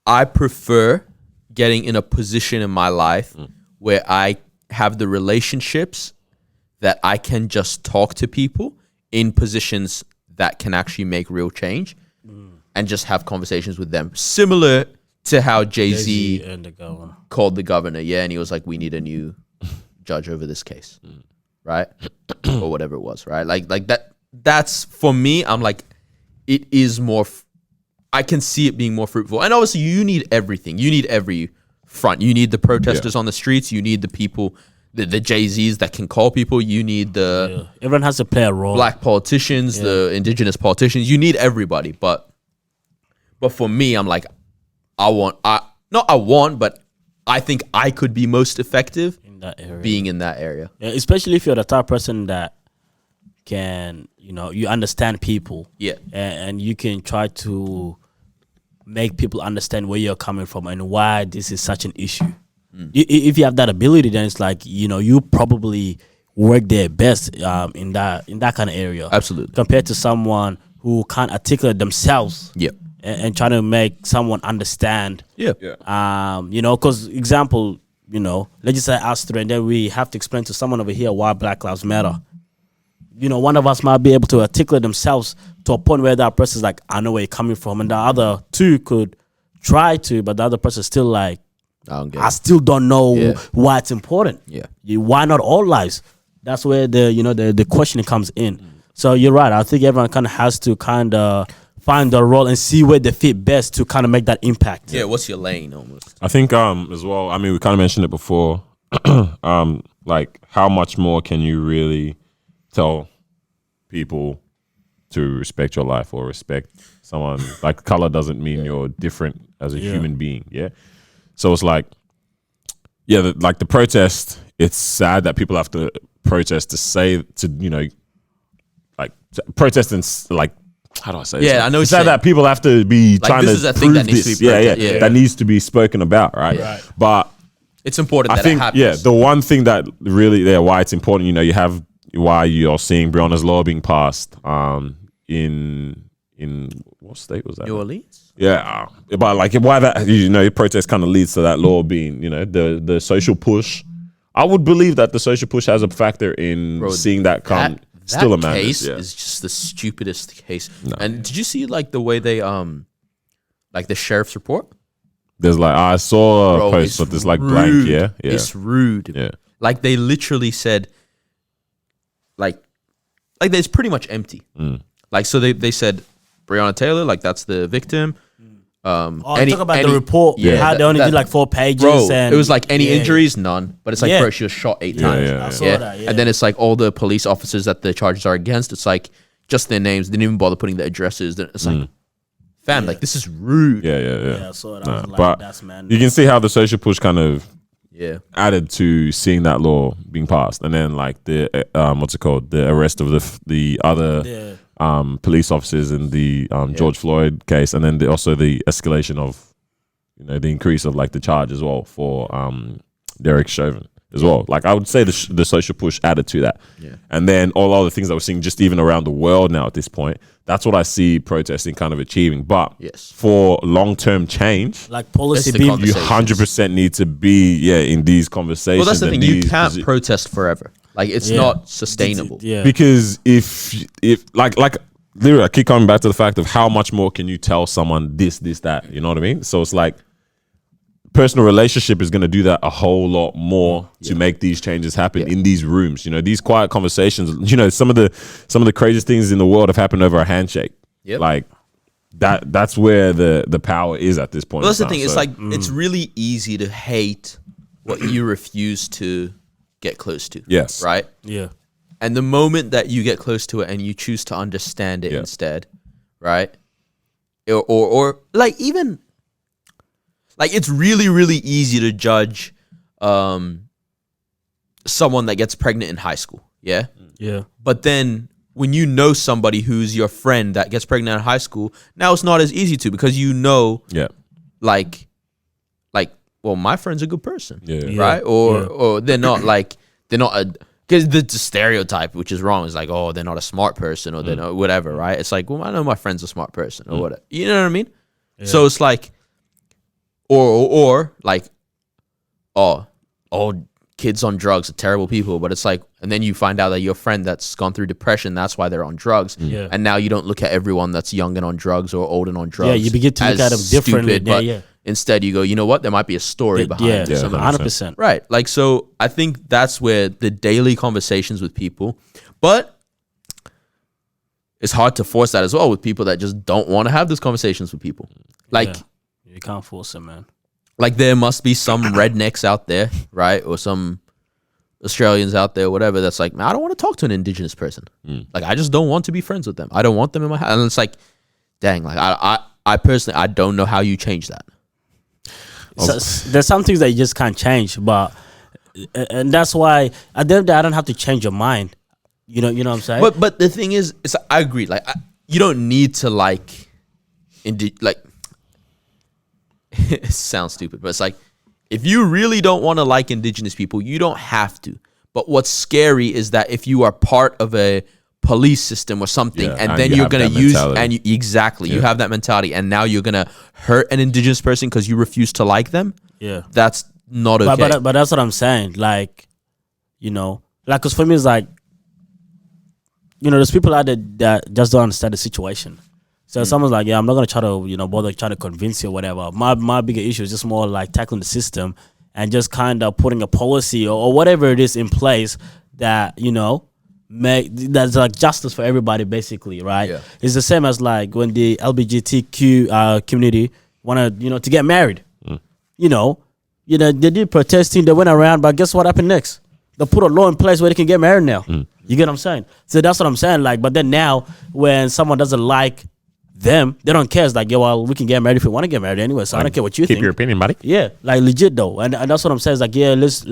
I prefer getting in a position in my life where I have the relationships that I can just talk to people in positions that can actually make real change and just have conversations with them. Similar to how Jay-Z and the governor called the governor, and he was like, we need a new judge over this case, right? Or whatever it was, right? Like that's, for me, I'm like, it is more, I can see it being more fruitful. And obviously you need everything. You need every front. You need the protesters on the streets. You need the people, the Jay-Z's that can call people. You need the everyone has to play a role. black politicians, the indigenous politicians. You need everybody. But for me, I'm like, but I think I could be most effective in that area. being in that area. Yeah, especially if you're the type of person that can, you understand people. Yeah. And you can try to make people understand where you're coming from and why this is such an issue. If you have that ability, then it's like, you probably work their best in that kind of area. Absolutely. Compared to someone who can't articulate themselves. Yeah. And trying to make someone understand. Yeah. Because example, let's just say us three, and then we have to explain to someone over here why Black Lives Matter. One of us might be able to articulate themselves to a point where that person's like, I know where you're coming from, and the other two could try to, but the other person's still like, I still don't know why it's important. Yeah. Why not all lives? That's where the questioning comes in. So you're right. I think everyone kind of has to find their role and see where they fit best to kind of make that impact. Yeah, what's your lane almost? I think as well, I mean, we kind of mentioned it before, like how much more can you really tell people to respect your life or respect someone? Like color doesn't mean you're different as a human being. Yeah. So it's like, like the protest, it's sad that people have to protest to say to, like to protest and like, how do I say this? Yeah, I know it's sad that people have to be like, trying this to is a thing that needs to be protested. that needs to be spoken about, right? But it's important I that think, it happens. the one thing that really, why it's important, you have why you're seeing Breonna's law being passed in what state was that? New Orleans? Yeah, but like why that protest kind of leads to that law being the social push. I would believe that the social push has a factor in seeing that come. Still a madness. Case is just the stupidest case. No. And did you see like the way they like the sheriff's report? There's like I saw a post, but there's like blank. Yeah, it's rude. Yeah, like they literally said, like it's pretty much empty. Like so they said Breonna Taylor, like that's the victim. talk about the report. Yeah, how they only did like 4 pages. Bro, and it was like any yeah, injuries, none. But it's like, Yeah. bro, she was shot 8 times. yeah. I saw Yeah. that. Yeah. And then it's like all the police officers that the charges are against. It's like just their names. They didn't even bother putting the addresses. It's like, fam, like this is rude. yeah, I saw it. I was like, but that's man. you can see how the social push kind of Yeah. added to seeing that law being passed, and then like the what's it called, the arrest of the other Yeah. police officers in the George Floyd case, and then also the escalation of the increase of like the charge as well for Derek Chauvin as well. Like I would say the social push added to that, and then all other things that we're seeing just even around the world now at this point. That's what I see protesting kind of achieving. But Yes. for long-term change, Like policy That's the being you conversation. 100% need to be in these conversations. Well, that's the and thing. You these can't protest forever. Like it's Yeah. not sustainable. Yeah. because if like literally, I keep coming back to the fact of how much more can you tell someone this that, you know what I mean? So it's like personal relationship is going to do that a whole lot more to make these changes happen in these rooms. These quiet conversations. Some of the craziest things in the world have happened over a handshake. Yep. Like that's where the power is at this point. Well, that's the in thing. time. It's So- like it's really easy to hate what you refuse to get close to. Yes. Right. Yeah. And the moment that you get close to it and you choose to understand it instead, right? Or like even like it's really, really easy to judge someone that gets pregnant in high school. Yeah. Yeah. But then when you know somebody who's your friend that gets pregnant in high school, now it's not as easy to because yeah. like well, my friend's a good person. Yeah. Right? Or they're not because the stereotype, which is wrong, is like, oh, they're not a smart person or they're not whatever, right? It's like, well, I know my friend's a smart person or whatever. You know what I mean? So it's like, or like, oh, all kids on drugs are terrible people, but it's like, and then you find out that your friend that's gone through depression, that's why they're on drugs. Yeah. And now you don't look at everyone that's young and on drugs or old and on drugs. Yeah, you begin to look as at them differently. stupid, Yeah, but yeah. instead you go, you know what? There might be a story behind Yeah, some of 100%. Right. Like, so I think that's where the daily conversations with people, but it's hard to force that as well with people that just don't want to have those conversations with people. Like, Yeah. You can't force it, man. like there must be some rednecks out there, right? Or some Australians out there, whatever, that's like, man, I don't want to talk to an indigenous person. Like, I just don't want to be friends with them. I don't want them in my house. And it's like, dang, like I personally, I don't know how you change that. So, there's some things that you just can't change, but and that's why at the end of the day, I don't have to change your mind. You know what I'm saying? But the thing is, I agree. Like, you don't need to like it sounds stupid, but it's like if you really don't want to like indigenous people, you don't have to. But what's scary is that if you are part of a police system or something, Yeah, and and then you you're have gonna that use mentality. you have that mentality, and now you're gonna hurt an indigenous person because you refuse to like them. yeah. That's not okay. But that's what I'm saying. Like, like, cause for me, it's like, there's people out there that just don't understand the situation. So someone's like, yeah, I'm not gonna try to, bother trying to convince you or whatever. My bigger issue is just more like tackling the system and just kind of putting a policy or whatever it is in place that, that's like justice for everybody, basically, right? Yeah. It's the same as like when the LGBTQ community wanted, to get married. They did protesting, they went around, but guess what happened next? They put a law in place where they can get married now. You get what I'm saying? So that's what I'm saying. Like, but then now when someone doesn't like them, they don't care. It's like, yeah, well, we can get married if we want to get married anyway. So I don't care what you think. Keep your opinion, buddy. Yeah, like legit though, and that's what I'm saying. It's like, yeah, let's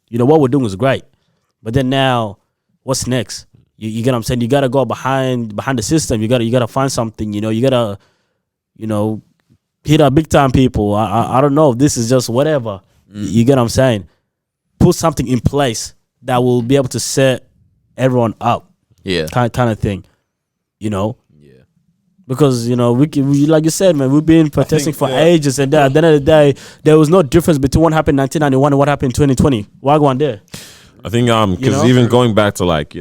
what we're doing is great, but then now, what's next? You get what I'm saying? You gotta go behind the system. You gotta find something. You gotta, hit up big time people. I don't know if this is just whatever. You get what I'm saying? Put something in place that will be able to set everyone up. Yeah. Kind of thing. Yeah. Because we like you said, man, we've been protesting for ages, and at the end of the day, there was no difference between what happened in 1991 and what happened in 2020. Why go on there? I think because even going back to like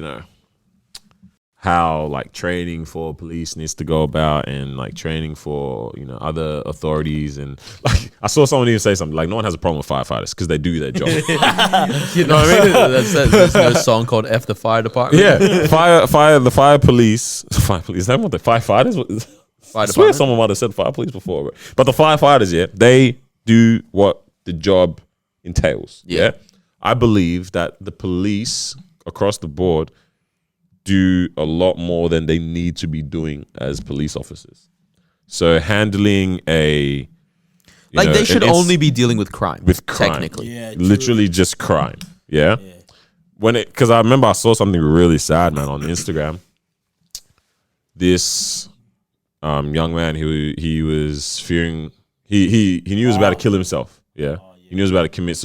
how like training for police needs to go about, and like training for other authorities, and like I saw someone even say something like no one has a problem with firefighters because they do their job. You know what I mean? There's no song called F the Fire Department. Yeah, fire police. Is that what the firefighters? Fire I swear department? someone might have said fire police before, bro. But the firefighters, yeah, they do what the job entails. Yeah. I believe that the police across the board do a lot more than they need to be doing as police officers. So handling a Like they should an only be dealing with crime. with crime. Technically. Yeah, true. Literally just crime. Yeah. Because I remember I saw something really sad, man, on Instagram. This young man, he was fearing, he knew he was about to kill himself. Yeah. He knew he was about to commit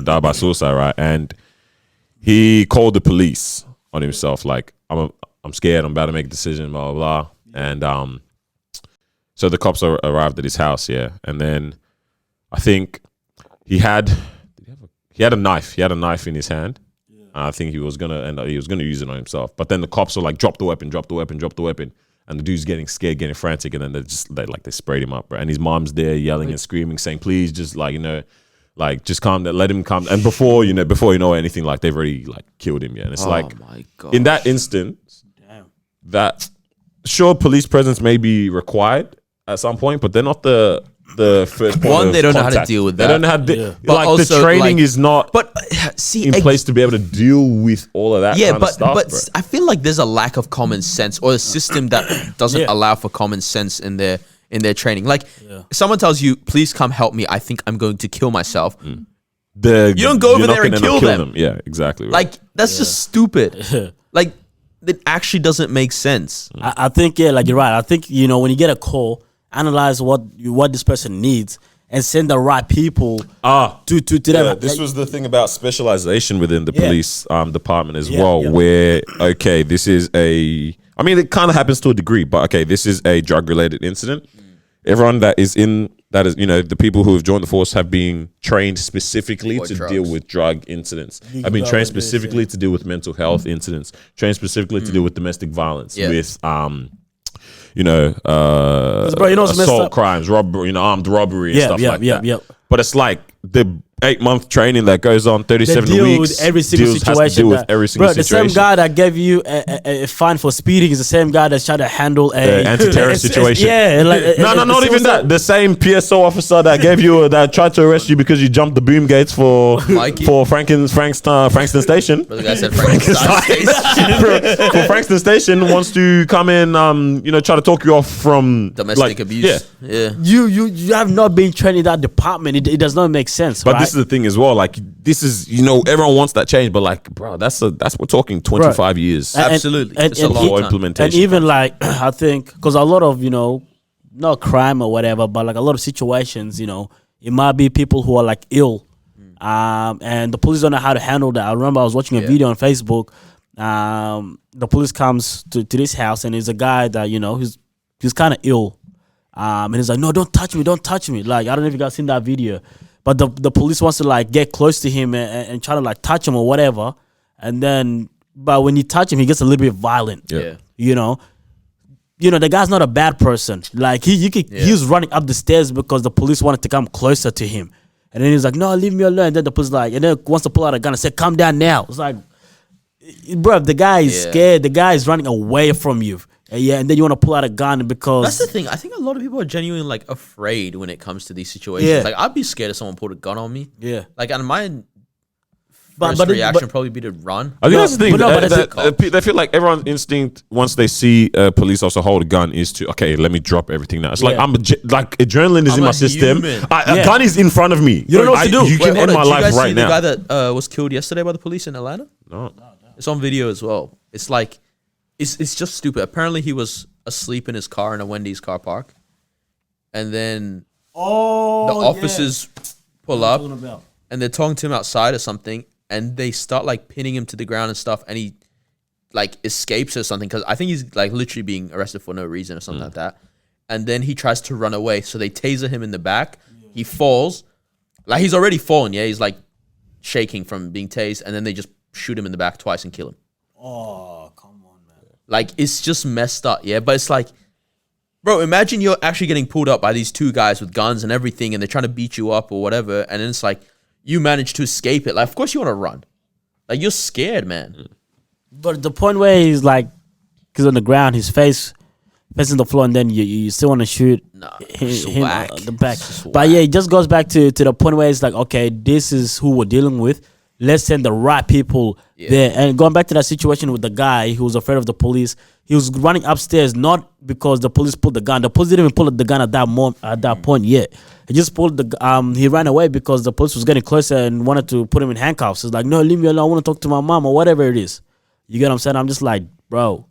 die by suicide, right? And he called the police on himself, like, I'm scared, I'm about to make a decision, blah, blah, blah. And so the cops arrived at his house, yeah. And then I think he had a knife. He had a knife in his hand. I think he was gonna use it on himself. But then the cops were like, drop the weapon. And the dude's getting scared, getting frantic, and then they sprayed him up, bro. And his mom's there yelling and screaming, saying, please just just calm down, let him calm. And before you know anything, like they've already like killed him, yeah. And it's like my God. in that instance, that sure police presence may be required at some point, but they're not the first point. One, of they don't know how to contact. deal with They that. don't know how to But like also, the training like- is not But see, in place to be able to deal with all of that yeah, kind of but stuff, but bro. I feel like there's a lack of common sense or a system that doesn't Yeah. allow for common sense in their training. Like someone tells you, "Please come help me. I think I'm going to kill myself." You don't go over there and kill them. Yeah, exactly. Right. Like that's just stupid. Like it actually doesn't make sense. I think like you're right. I think when you get a call, analyze what this person needs and send the right people to them. This was the thing about specialization within the Yeah. police department as Yeah, well, yeah. where this is I mean, it kind of happens to a degree, but this is a drug related incident. Everyone that is the people who have joined the force have been trained specifically For to drugs. deal with drug incidents. Have been trained specifically to deal with mental health incidents. Trained specifically to deal with domestic violence. Yeah. With bro, you know what's messed assault up? crimes, robbery, armed robbery, and stuff like that. Yeah. But it's like the 8-month training that goes on 37 They deal weeks. with every single has to situation. deal with every single bro, situation. the same guy that gave you a fine for speeding is the same guy that's trying to handle a anti-terrorist situation. Yeah, like No, not even that. The same PSO officer that gave you that tried to arrest you because you jumped the boom gates for Mikey. Frankston Station. But the guy said Frankenstein. For Frankston Station wants to come in, try to talk you off from Domestic abuse. Yeah. You have not been trained in that department. It does not make sense. But right? this is the thing as well. Like this is, everyone wants that change, but like, bro, that's we're talking 25 years. Absolutely. It's a long for time. implementation. And even like I think because a lot of not crime or whatever, but like a lot of situations, it might be people who are like ill, and the police don't know how to handle that. I remember I was watching a video on Facebook. The police comes to this house and there's a guy that he's kind of ill, and he's like, no, don't touch me. Like I don't know if you guys seen that video, but the police wants to like get close to him and try to like touch him or whatever, and then but when you touch him, he gets a little bit violent. Yeah. The guy's not a bad person. Like he was running up the stairs because the police wanted to come closer to him, and then he's like, "No, leave me alone." And then the police and then wants to pull out a gun and say, "Calm down now." It's like, bro, the guy is scared. The guy is running away from you. And then you want to pull out a gun because That's the thing. I think a lot of people are genuinely like afraid when it comes to these situations. Yeah. Like I'd be scared if someone pulled a gun on me. Yeah. Like and my But- first but it- reaction but- probably be to run. I think that's the thing. but no, but They feel like everyone's instinct once they see a police officer hold a gun is to let me drop everything now. It's like Yeah. like adrenaline is I'm in my a system. human. A gun is in front of me. You don't know what to do. You can Wait, hold end on. my Did you life guys see right the now. guy that was killed yesterday by the police in Atlanta? No. It's on video as well. It's like, it's just stupid. Apparently he was asleep in his car in a Wendy's car park, and then the officers pull up and they're talking to him outside or something, and they start like pinning him to the ground and stuff, and he like escapes or something because I think he's like literally being arrested for no reason or something like that, and then he tries to run away, so they taser him in the back. He falls, like he's already fallen. Yeah, he's like shaking from being tased, and then they just shoot him in the back twice and kill him. Oh, come on, man. Like, it's just messed up, yeah? But it's like, bro, imagine you're actually getting pulled up by these two guys with guns and everything, and they're trying to beat you up or whatever, and then it's like, you manage to escape it. Like, of course you want to run. Like, you're scared, man. But the point where he's like, because on the ground, his face facing the floor, and then you still want to shoot Nah, him whack. the back. It's But yeah, it just goes back to the point where it's like, okay, this is who we're dealing with. Let's send the right people there. And going back to that situation with the guy who was afraid of the police, he was running upstairs not because the police pulled the gun. The police didn't even pull the gun at that point yet. He just pulled the he ran away because the police was getting closer and wanted to put him in handcuffs. It's like, no, leave me alone. I want to talk to my mom or whatever it is. You get what I'm saying? I'm just like, bro,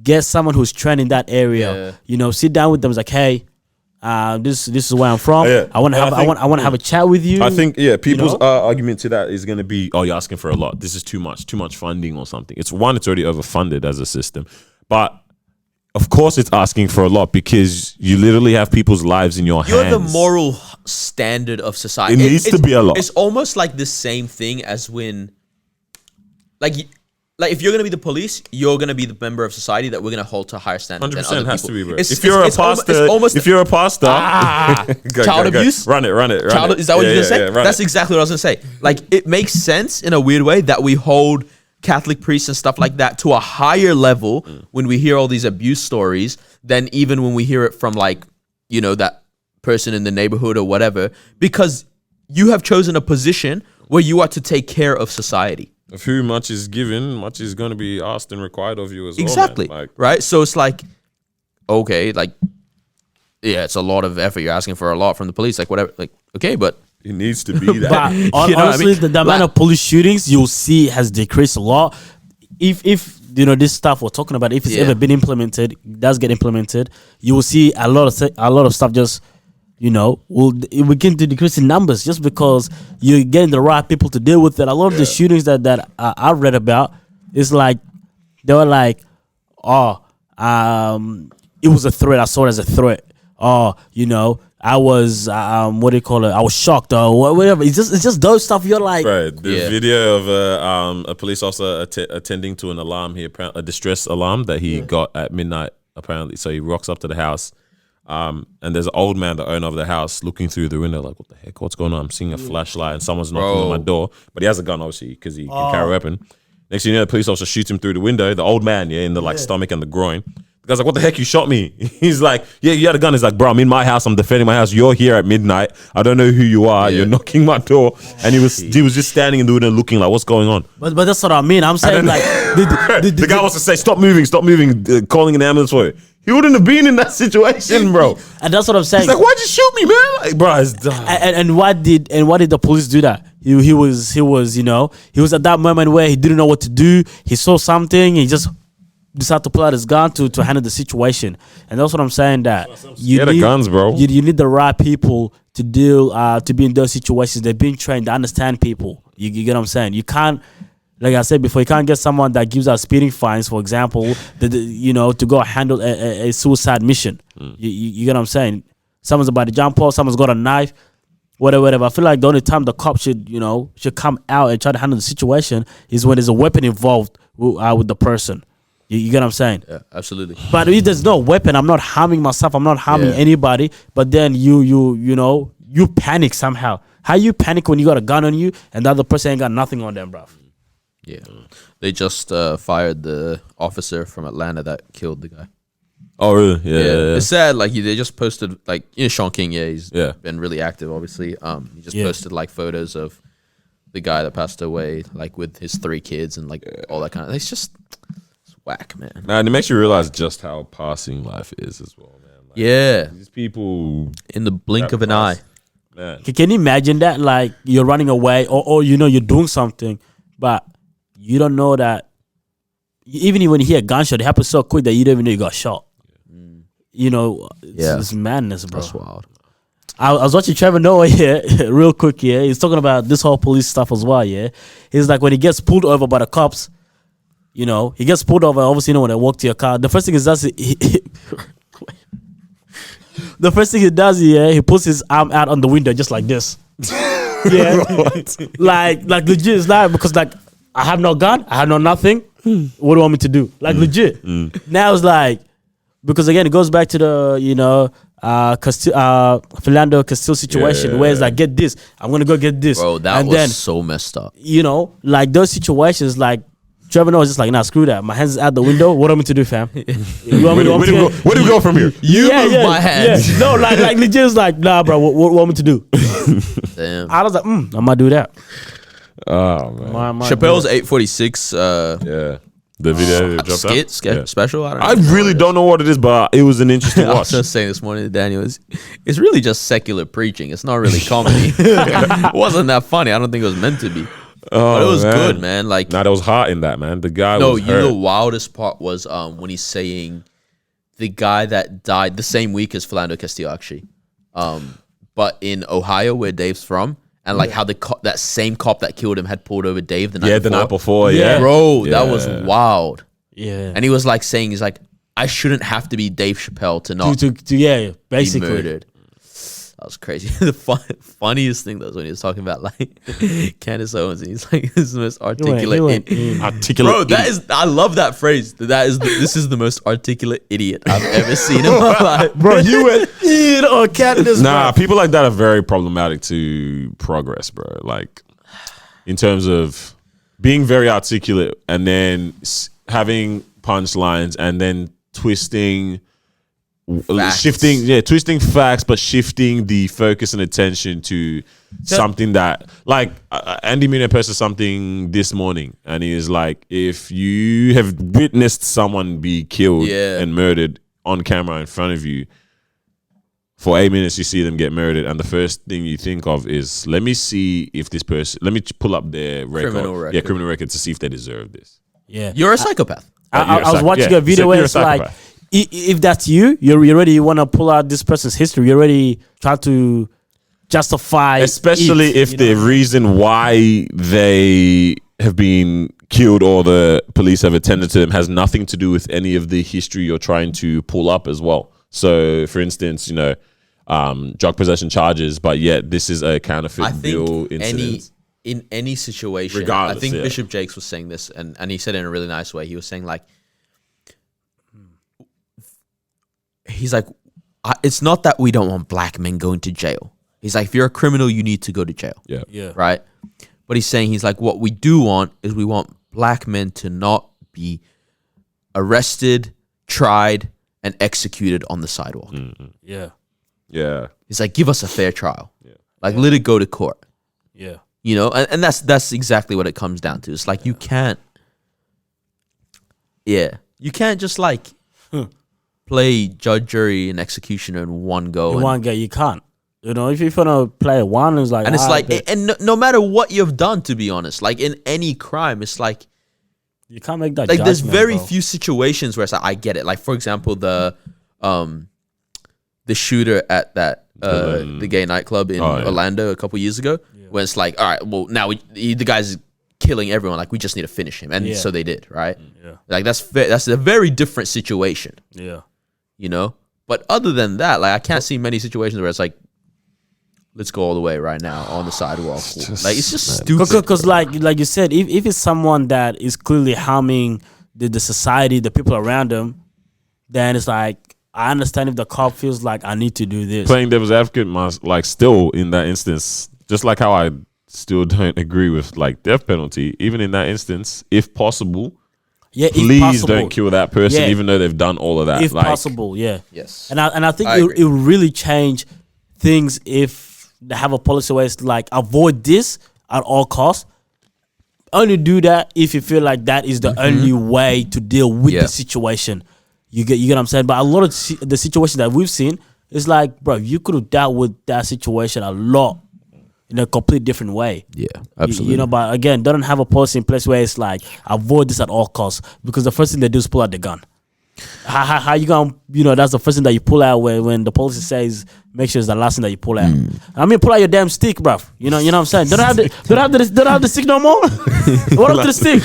get someone who's trained in that area. Yeah. Sit down with them. It's like, hey, this is where I'm from. Yeah. I want to have I want to have a chat with you. I think people's know? argument to that is going to be, oh, you're asking for a lot. This is too much funding or something. It's already overfunded as a system, but of course it's asking for a lot because you literally have people's lives in your You're hands. the moral standard of society. It needs to be a lot. It's almost like the same thing as when, like if you're gonna be the police, you're gonna be the member of society that we're gonna hold to a higher standard. 100% has to be, bro. It's, If you're a pastor, almost child abuse. Run it. Is that what you're gonna say? run That's it. exactly what I was gonna say. Like, it makes sense in a weird way that we hold Catholic priests and stuff like that to a higher level when we hear all these abuse stories than even when we hear it from, like, that person in the neighborhood or whatever, because you have chosen a position where you are to take care of society. Of who much is given, much is going to be asked and required of you as Exactly. well. Man. Right? So it's like, okay, like, yeah, it's a lot of effort. You're asking for a lot from the police, like, whatever. Like, okay, but It needs to be that. But You know what I honestly, mean? the amount of police shootings you'll see has decreased a lot. If this stuff we're talking about, if it's ever been implemented, it does get implemented, you will see a lot of stuff just will begin to decrease in numbers just because you're getting the right people to deal with it. A lot of the shootings that I've read about is like they were like, it was a threat. I saw it as a threat. I was what do you call it? I was shocked or whatever. It's just those stuff. You're like, Right, the video of a police officer attending to an alarm, a distress alarm that he got at midnight apparently. So he rocks up to the house, and there's an old man, the owner of the house, looking through the window like, what the heck? What's going on? I'm seeing a flashlight and someone's knocking on my door, but he has a gun obviously because he can carry a weapon. Next thing you know, the police officer shoots him through the window. The old man, in the stomach and the groin. The guy's like, what the heck? You shot me. He's like, yeah, you had a gun. He's like, bro, I'm in my house. I'm defending my house. You're here at midnight. I don't know who you are. You're knocking my door. And he was just standing in the window looking like, what's going on? but that's what I mean. I'm saying like The guy wants to say, stop moving, calling an ambulance for it. He wouldn't have been in that situation, bro. and that's what I'm saying. He's like, why'd you shoot me, man? Like, bro, it's dumb. And why did the police do that? He was at that moment where he didn't know what to do. He saw something. He just decided to pull out his gun to handle the situation. And that's what I'm saying, that you Get the guns, bro. You need the right people to deal to be in those situations. They're being trained to understand people. You get what I'm saying? You can't, like I said before, you can't get someone that gives out speeding fines, for example, to go handle a suicide mission. You get what I'm saying? Someone's about to jump off, someone's got a knife, whatever. I feel like the only time the cop should come out and try to handle the situation is when there's a weapon involved with the person. You get what I'm saying? yeah, absolutely. But if there's no weapon, I'm not harming myself. I'm not harming anybody. But then you panic somehow. How you panic when you got a gun on you and the other person ain't got nothing on them, bro? Yeah, they just fired the officer from Atlanta that killed the guy. Oh, really? Yeah. It's sad. Like, they just posted, like, Sean King. Yeah, he's been really active, obviously. He just posted like photos of the guy that passed away, like with his 3 kids and like all that kind of. It's whack, man. Nah, and it makes you realize just how passing life is as well, man. Like, these people in the blink of an eye. Man. Can you imagine that? Like, you're running away or you're doing something, but you don't know that. Even when you hear a gunshot, it happens so quick that you don't even know you got shot. It's madness, bro. That's wild. I was watching Trevor Noah here, real quick here. He's talking about this whole police stuff as well, yeah. He's like, when he gets pulled over by the cops, he gets pulled over, obviously, when they walk to your car, the first thing he does, he puts his arm out on the window just like this. Yeah. like legit, it's like, because like, I have no gun, I have no nothing. What do you want me to do? Like, legit. Now it's like, because again, it goes back to the, Philando Castile situation where it's like, get this, I'm gonna go get this. Bro, that and was then, so messed up. like those situations, like Trevor Noah was just like, nah, screw that. My hands is out the window. What am I to do, fam? You want me to- Where do we go from here? You move my hands. Yeah. No, like legit was like, nah, bro, what want me to do? Damn. I was like, I might do that. Oh man, Chappelle's 846 yeah. The video that dropped out? special. I don't know. I really don't know what it is, but it was an interesting I was watch. just saying this morning to Daniel, it's really just secular preaching. It's not really comedy. It wasn't that funny. I don't think it was meant to be. But it was good, man. Like, Nah, there was heart in that, man. The guy no, was you know, hurt. the wildest part was when he's saying the guy that died the same week as Philando Castillo, actually, but in Ohio, where Dave's from, and like how that same cop that killed him had pulled over Dave the night before. Yeah. Bro, that was wild. Yeah. And he was like saying, he's like, I shouldn't have to be Dave Chappelle to not Yeah, be basically. murdered. That was crazy. The funniest thing though was when he was talking about like Candace Owens, and he's like, "This is the most articulate." Articulate. Bro, I love that phrase. This is the most articulate idiot I've ever seen in my life. Bro, you went on Candace. Nah, people like that are very problematic to progress, bro. Like, in terms of being very articulate and then having punchlines and then twisting facts, but shifting the focus and attention to something that, like, Andy Mineo posted something this morning, and he is like, if you have witnessed someone be killed and murdered on camera in front of you, for 8 minutes you see them get murdered, and the first thing you think of is, let me see if this person, let me pull up their Criminal record. Yeah, criminal record to see if they deserve this. Yeah. You're a psychopath. I was watching a video where it's like, if that's you already want to pull out this person's history. You already try to justify, especially if the reason why they have been killed or the police have attended to them has nothing to do with any of the history you're trying to pull up as well. So, for instance, drug possession charges, but yet this is a counterfeit bill incident. In any situation, regardless, I think Bishop Jakes was saying this, and he said it in a really nice way. He was saying like, he's like, it's not that we don't want black men going to jail. He's like, if you're a criminal, you need to go to jail. Yeah. Right? But he's saying, he's like, what we do want is we want black men to not be arrested, tried, and executed on the sidewalk. Yeah. Yeah. He's like, give us a fair trial. Like, let it go to court. Yeah. You know, and that's exactly what it comes down to. It's like, you can't just like play judge, jury, and executioner in one go. In one go, you can't. You know, if you want to play one, it's like, and it's like, and no matter what you've done, to be honest, like in any crime, it's like, you can't make that. Like, there's very bro. few situations where it's like, I get it. Like, for example, the shooter at that the gay nightclub in Orlando a couple years ago, where it's like, all right, well, now the guy's killing everyone. Like, we just need to finish him, and so they did, right? Yeah. Like, that's a very different situation. Yeah. You know, but other than that, like, I can't see many situations where it's like, let's go all the way right now on the sidewalk. Like, it's just stupid. Because like you said, if it's someone that is clearly harming the society, the people around them, then it's like, I understand if the cop feels like, I need to do this. Playing devil's advocate must, like, still in that instance, just like how I still don't agree with like death penalty, even in that instance, if possible, please don't kill that person, even though they've done all of that. If possible, Yes. And I think it will really change things if they have a policy where it's like, avoid this at all costs. Only do that if you feel like that is the only way to deal with the situation. You get what I'm saying? But a lot of the situations that we've seen, it's like, bro, you could have dealt with that situation a lot in a complete different way. Yeah, absolutely. You know, but again, don't have a policy in place where it's like, avoid this at all costs, because the first thing they do is pull out the gun. How you gonna, that's the first thing that you pull out when the policy says make sure it's the last thing that you pull out. I mean, pull out your damn stick, bruv. You know what I'm saying? Don't have the stick no more. What up to the stick?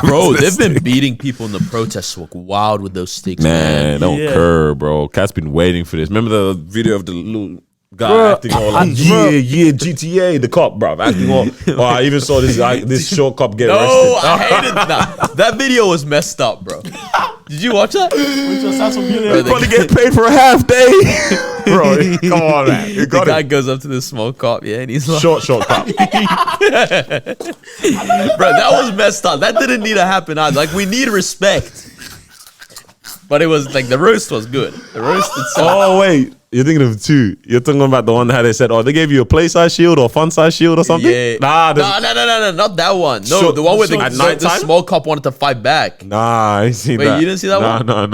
Bro, they've been beating people in the protests wild with those sticks, man. Don't curb, bro. Cat's been waiting for this. Remember the video of the little guy acting all like, GTA, the cop, bro, acting all. Oh, I even saw this short cop get arrested. No, I hated that. That video was messed up, bro. Did you watch that? Probably get paid for a half day. Bro, come on, man. You The got guy it. goes up to the small cop, yeah, and he's like, Short cup. bro, that was messed up. That didn't need to happen either. Like, we need respect. But it was like, the roast was good. The roast itself. Oh, wait. You're thinking of two. You're talking about the one how they said, oh, they gave you a play size shield or fun size shield or something? Yeah. Nah, No, not that one. No, Sure. the one where the, At the nighttime? small cop wanted to fight back. Nah, I ain't seen Wait, that. you didn't see that one? No.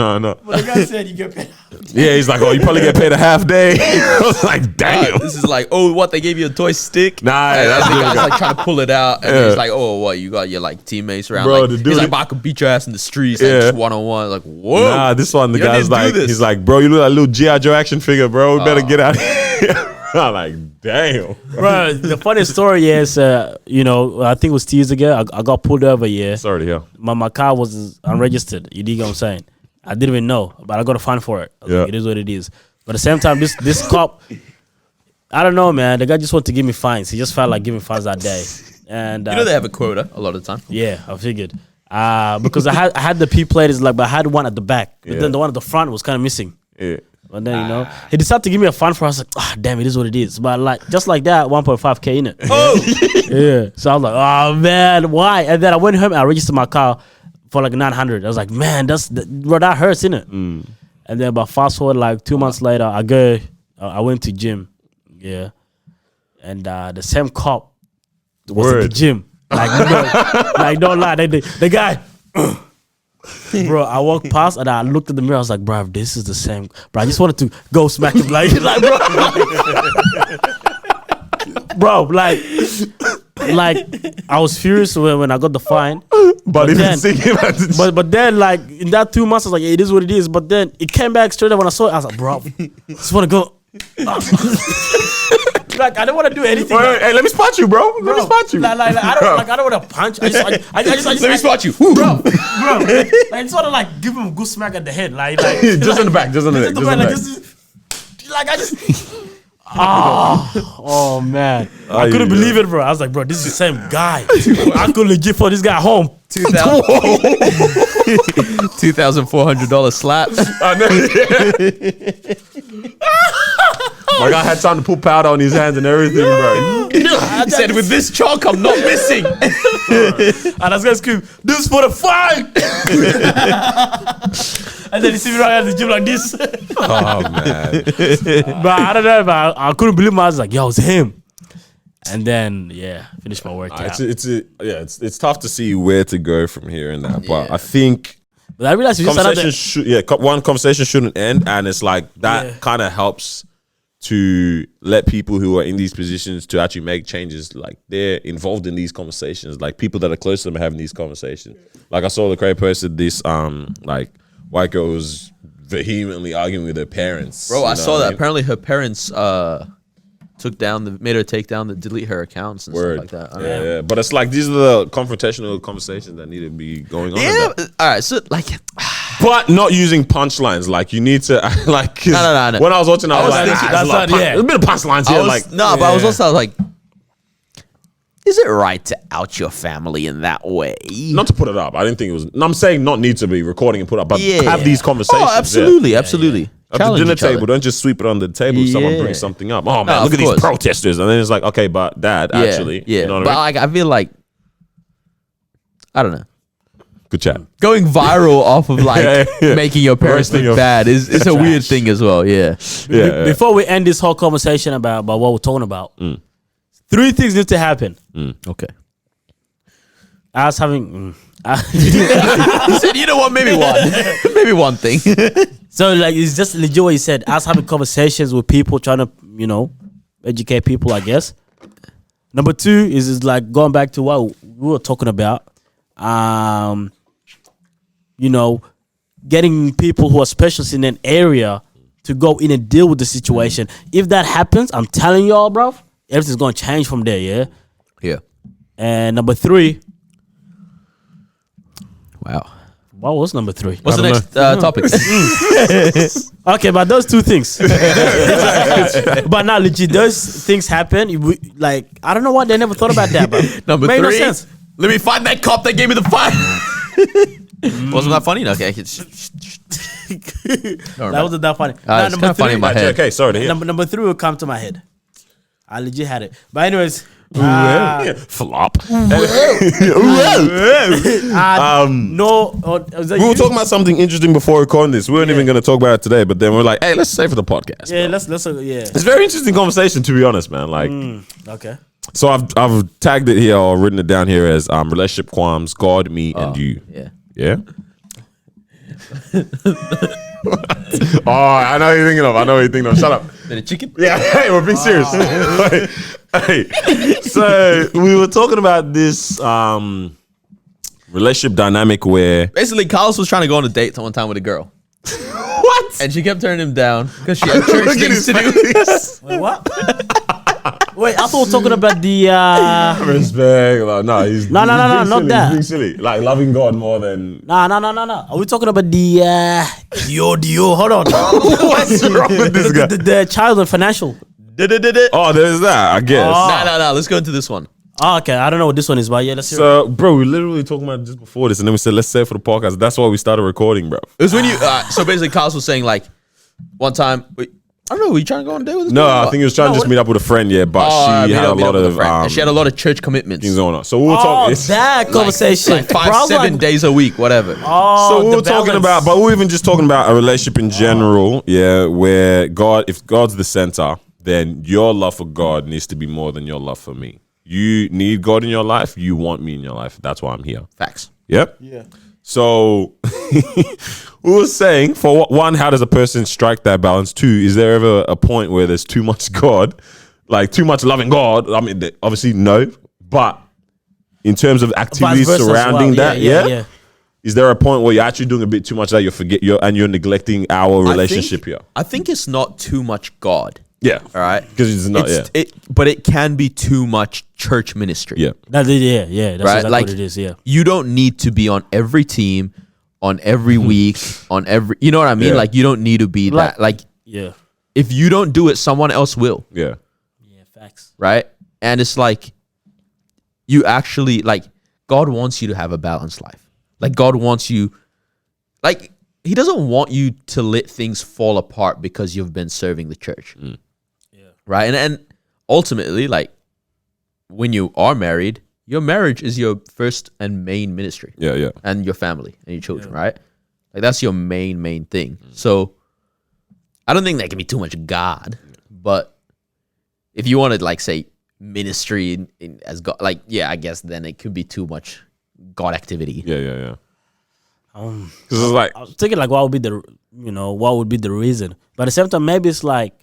But the guy said you get paid. Yeah, he's like, oh, you probably get paid a half day. I was like, damn. This is like, oh, what, they gave you a toy stick? Nah, And that's the different. guy's like trying to pull it out, and Yeah. he's like, "Oh, what? You got your like teammates around?" Bro, like, the he's dude- like, "But I could beat your ass in the streets, like Yeah. just 1-on-1." Like, whoa! Nah, this one, the You don't guy's need to do like, this. he's like, bro, you look like a little G.I. Joe action figure, bro. We better get out of here. I'm like, damn. Bro, the funny story is, you know, I think it was 2 years ago. I got pulled over. Yeah, Sorry to hear. my car was unregistered. You dig what I'm saying? I didn't even know, but I got a fine for it. I was Yeah. like, it is what it is. But at the same time, this cop, I don't know, man. The guy just wanted to give me fines. He just felt like giving fines that day, and You know they have a quota a lot of the time. yeah, I figured. Because I had the P plate, like, but I had one at the back. But Yeah. then the one at the front was kind of missing. Yeah. But then, you know, he decided to give me a fine for it. I was like, damn, it is what it is. But like, just like that, 1.5K in it. Oh, Yeah. So I was like, oh man, why? And then I went home and I registered my car for like 900. I was like, man, bro, that hurts, innit? And then, but fast forward like 2 months later, I went to gym. Yeah. And the same cop was at the Word. gym. Like, like don't lie. The guy. Bro, I walked past and I looked at the mirror. I was like, bro, this is the same. Bro, I just wanted to go smack him. Like bro, like I was furious when I got the fine. But even then- seeing him at the But then, like, in that 2 months, I was like, it is what it is. But then it came back straight up when I saw it. I was like, bro, just want to go. Like, I don't want to do anything. Wait, hey, let me spot you, bro. Let me spot you. Like, I don't want to punch. I just let me spot you. bro. Like, I just want to like give him a good smack at the head, like Just in the back, just in the neck, just in the like, back. like I just. Oh man, I couldn't yeah. believe it, bro. I was like, bro, this is the same guy. I could legit for this guy home. $2,400 slap. I know. My guy had time to put powder on his hands and everything, bro. He said, "With this chalk, I'm not missing." And I was gonna scream, "This is for the fight!" And then you see me right at the gym like this. Oh man. But I don't know, but I couldn't believe my. I was like, yo, it's him. And then finished my workout. It's tough to see where to go from here and that, but Yeah. I think But I realized you just conversation one conversation shouldn't end, and it's like that Yeah. kind of helps to let people who are in these positions to actually make changes. Like they're involved in these conversations, like people that are close to them are having these conversations. Like I saw Lecrae posted this, like white girl was vehemently arguing with her parents. Bro, you I know saw what that. mean? Apparently, her parents made her take down delete her accounts and Word. stuff like that. I don't know. Yeah, but it's like these are the confrontational conversations that need to be going on. Yeah. and that. All right. So like, But not using punchlines. Like you need to like. 'cause No. When I was watching, I was like, thinking- there's a lot of there's a bit of punchlines here. Like, but I was also like, is it right to out your family in that way? not to put it up. I didn't think it was. No, I'm saying not need to be recording and put up, but have these conversations. Oh, absolutely, absolutely. At the Challenge dinner each other. table, don't just sweep it on the table. If someone Yeah. brings something up. Oh man, No, look of at course. these protesters, and then it's like, okay, but dad, Yeah, actually, yeah. you know what But I mean? like, I feel like, I don't know. Good chat. Going viral off of like Yeah. making your parents Roasting look your- bad is a weird thing as well. Yeah. Yeah, Before we end this whole conversation about what we're talking about, 3 things need to happen. Okay. I was having. He said, you know what? Maybe one. Maybe one thing. So like it's just legit what you said. Us having conversations with people, trying to educate people. I guess. Number 2 is like going back to what we were talking about. Getting people who are specialists in an area to go in and deal with the situation. If that happens, I'm telling y'all, bro, everything's gonna change from there. Yeah. Yeah. And number 3, Wow. what was number 3? What's the don't next topic? Okay, but those 2 things. But now, legit, those things happen. Like, I don't know what they never thought about that, but Number made 3. no sense. Let me find that cop that gave me the fine. Wasn't that funny? Okay. That wasn't that funny. It's kind of funny in my head. Okay, sorry to hear. Number 3 will come to my head. I legit had it. But anyways, Flop. no. We were talking about something interesting before recording this. We weren't even going to talk about it today, but then we're like, hey, let's save for the podcast. Yeah, let's yeah. It's a very interesting conversation, to be honest, man. Like, Okay. so I've tagged it here or written it down here as relationship qualms, God, me, and you. Yeah. Yeah. Oh, I know what you're thinking of. Shut up. Bit of chicken. Yeah, hey, we're being serious. Hey, so we were talking about this relationship dynamic where Basically, Carlos was trying to go on a date one time with a girl, what? and she kept turning him down because she had church Look at things his to do. face. Wait, what? Wait, I thought we were talking about the. Respect. Like, no, he's No, he's being not silly. that. He's being silly. Like loving God more than. No. Are we talking about the Dio? Hold on. What's wrong with this guy? The child and financial. Oh, there's that. I guess. No. Let's go into this one. Oh, okay. I don't know what this one is, but yeah, let's hear it. So, bro, we literally talking about it just before this, and then we said let's save for the podcast. That's why we started recording, bro. It was when you. So basically, Carlos was saying like, one time. I don't know. Were you trying to go on a date with this No, girl? I think he was trying to just meet up with a friend, yeah, but she had a lot of and she had a lot of church commitments. things going on. So we were Oh, talking. that conversation. like 5, Bro, I was 7 like, days a week, whatever. Oh, So we the were talking balance. about, but we were even just talking about a relationship in general, yeah, where if God's the center, then your love for God needs to be more than your love for me. You need God in your life. You want me in your life. That's why I'm here. Facts. Yep. Yeah. So we were saying, for one, how does a person strike that balance? 2, is there ever a point where there's too much God, like too much loving God? I mean, obviously no, but in terms of activities Vice versa as surrounding well. that, Yeah. is there a point where you're actually doing a bit too much that you're neglecting our relationship here? I think it's not too much God. Yeah. All right. Because it's not, But it can be too much church ministry. yeah. That's exactly Like, what it is. Yeah. You don't need to be on every team, on every week, on every. You know what I mean? Yeah. Like you don't need to be that. Like Yeah. if you don't do it, someone else will. Yeah. Yeah. Facts. Right. And it's like you actually like God wants you to have a balanced life. Like God wants you, like He doesn't want you to let things fall apart because you've been serving the church. Right. And ultimately, like when you are married, your marriage is your first and main ministry. Yeah. Yeah. And your family and your children, right? Like that's your main thing. So I don't think that can be too much God, but if you want to like say ministry as God, like I guess then it could be too much God activity. Yeah. Because it's like, I was thinking like what would be the reason, but at the same time maybe it's like,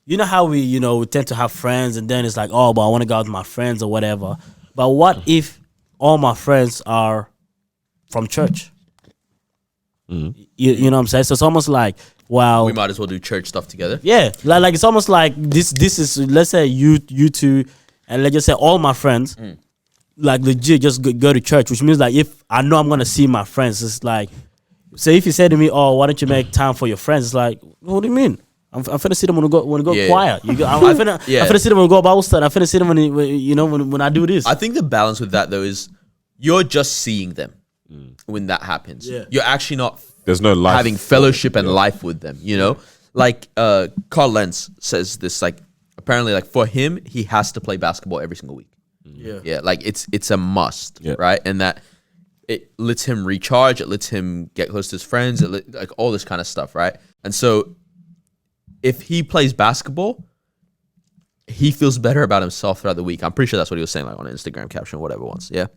you know how we tend to have friends and then it's like, oh, but I want to go out with my friends or whatever. But what if all my friends are from church? You know what I'm saying? So it's almost like, wow, We might as well do church stuff together. yeah, like it's almost like this is, let's say you two, and let's just say all my friends, like legit just go to church, which means like if I know I'm gonna see my friends, it's like, say if you say to me, oh, why don't you make time for your friends? It's like, what do you mean? I'm finna see them when we go Yeah. choir. I'm finna see them when we go Bible study. I'm finna see them when I do this. I think the balance with that though is you're just seeing them when that happens. Yeah. You're actually not there's no life. having fellowship and life with them, you know? Like Carl Lentz says this, like apparently like for him, he has to play basketball every single week. Yeah, like it's a must, Yeah. right? And that it lets him recharge, it lets him get close to his friends, like all this kind of stuff, right? And so if he plays basketball, he feels better about himself throughout the week. I'm pretty sure that's what he was saying, like on an Instagram caption or whatever once. Yeah.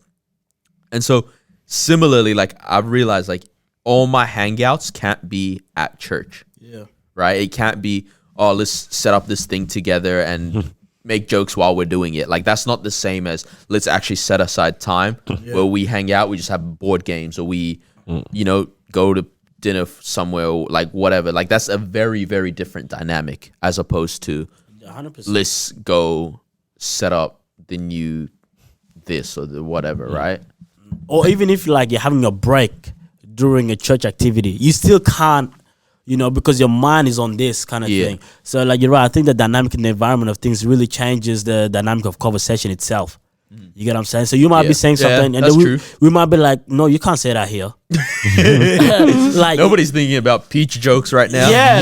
And so similarly, like I've realized like all my hangouts can't be at church. Yeah. Right? It can't be, oh, let's set up this thing together and make jokes while we're doing it. Like that's not the same as let's actually set aside time where we hang out, we just have board games or we, go to dinner somewhere or like whatever. Like that's a very, very different dynamic as opposed to 100%. let's go set up the new this or the whatever, right? Or even if like you're having a break during a church activity, you still can't, because your mind is on this kind of thing. So like you're right. I think the dynamic in the environment of things really changes the dynamic of conversation itself. You get what I'm saying? So you might be saying something, and that's then true. we might be like, no, you can't say that here. Like Nobody's thinking about peach jokes right now. yeah,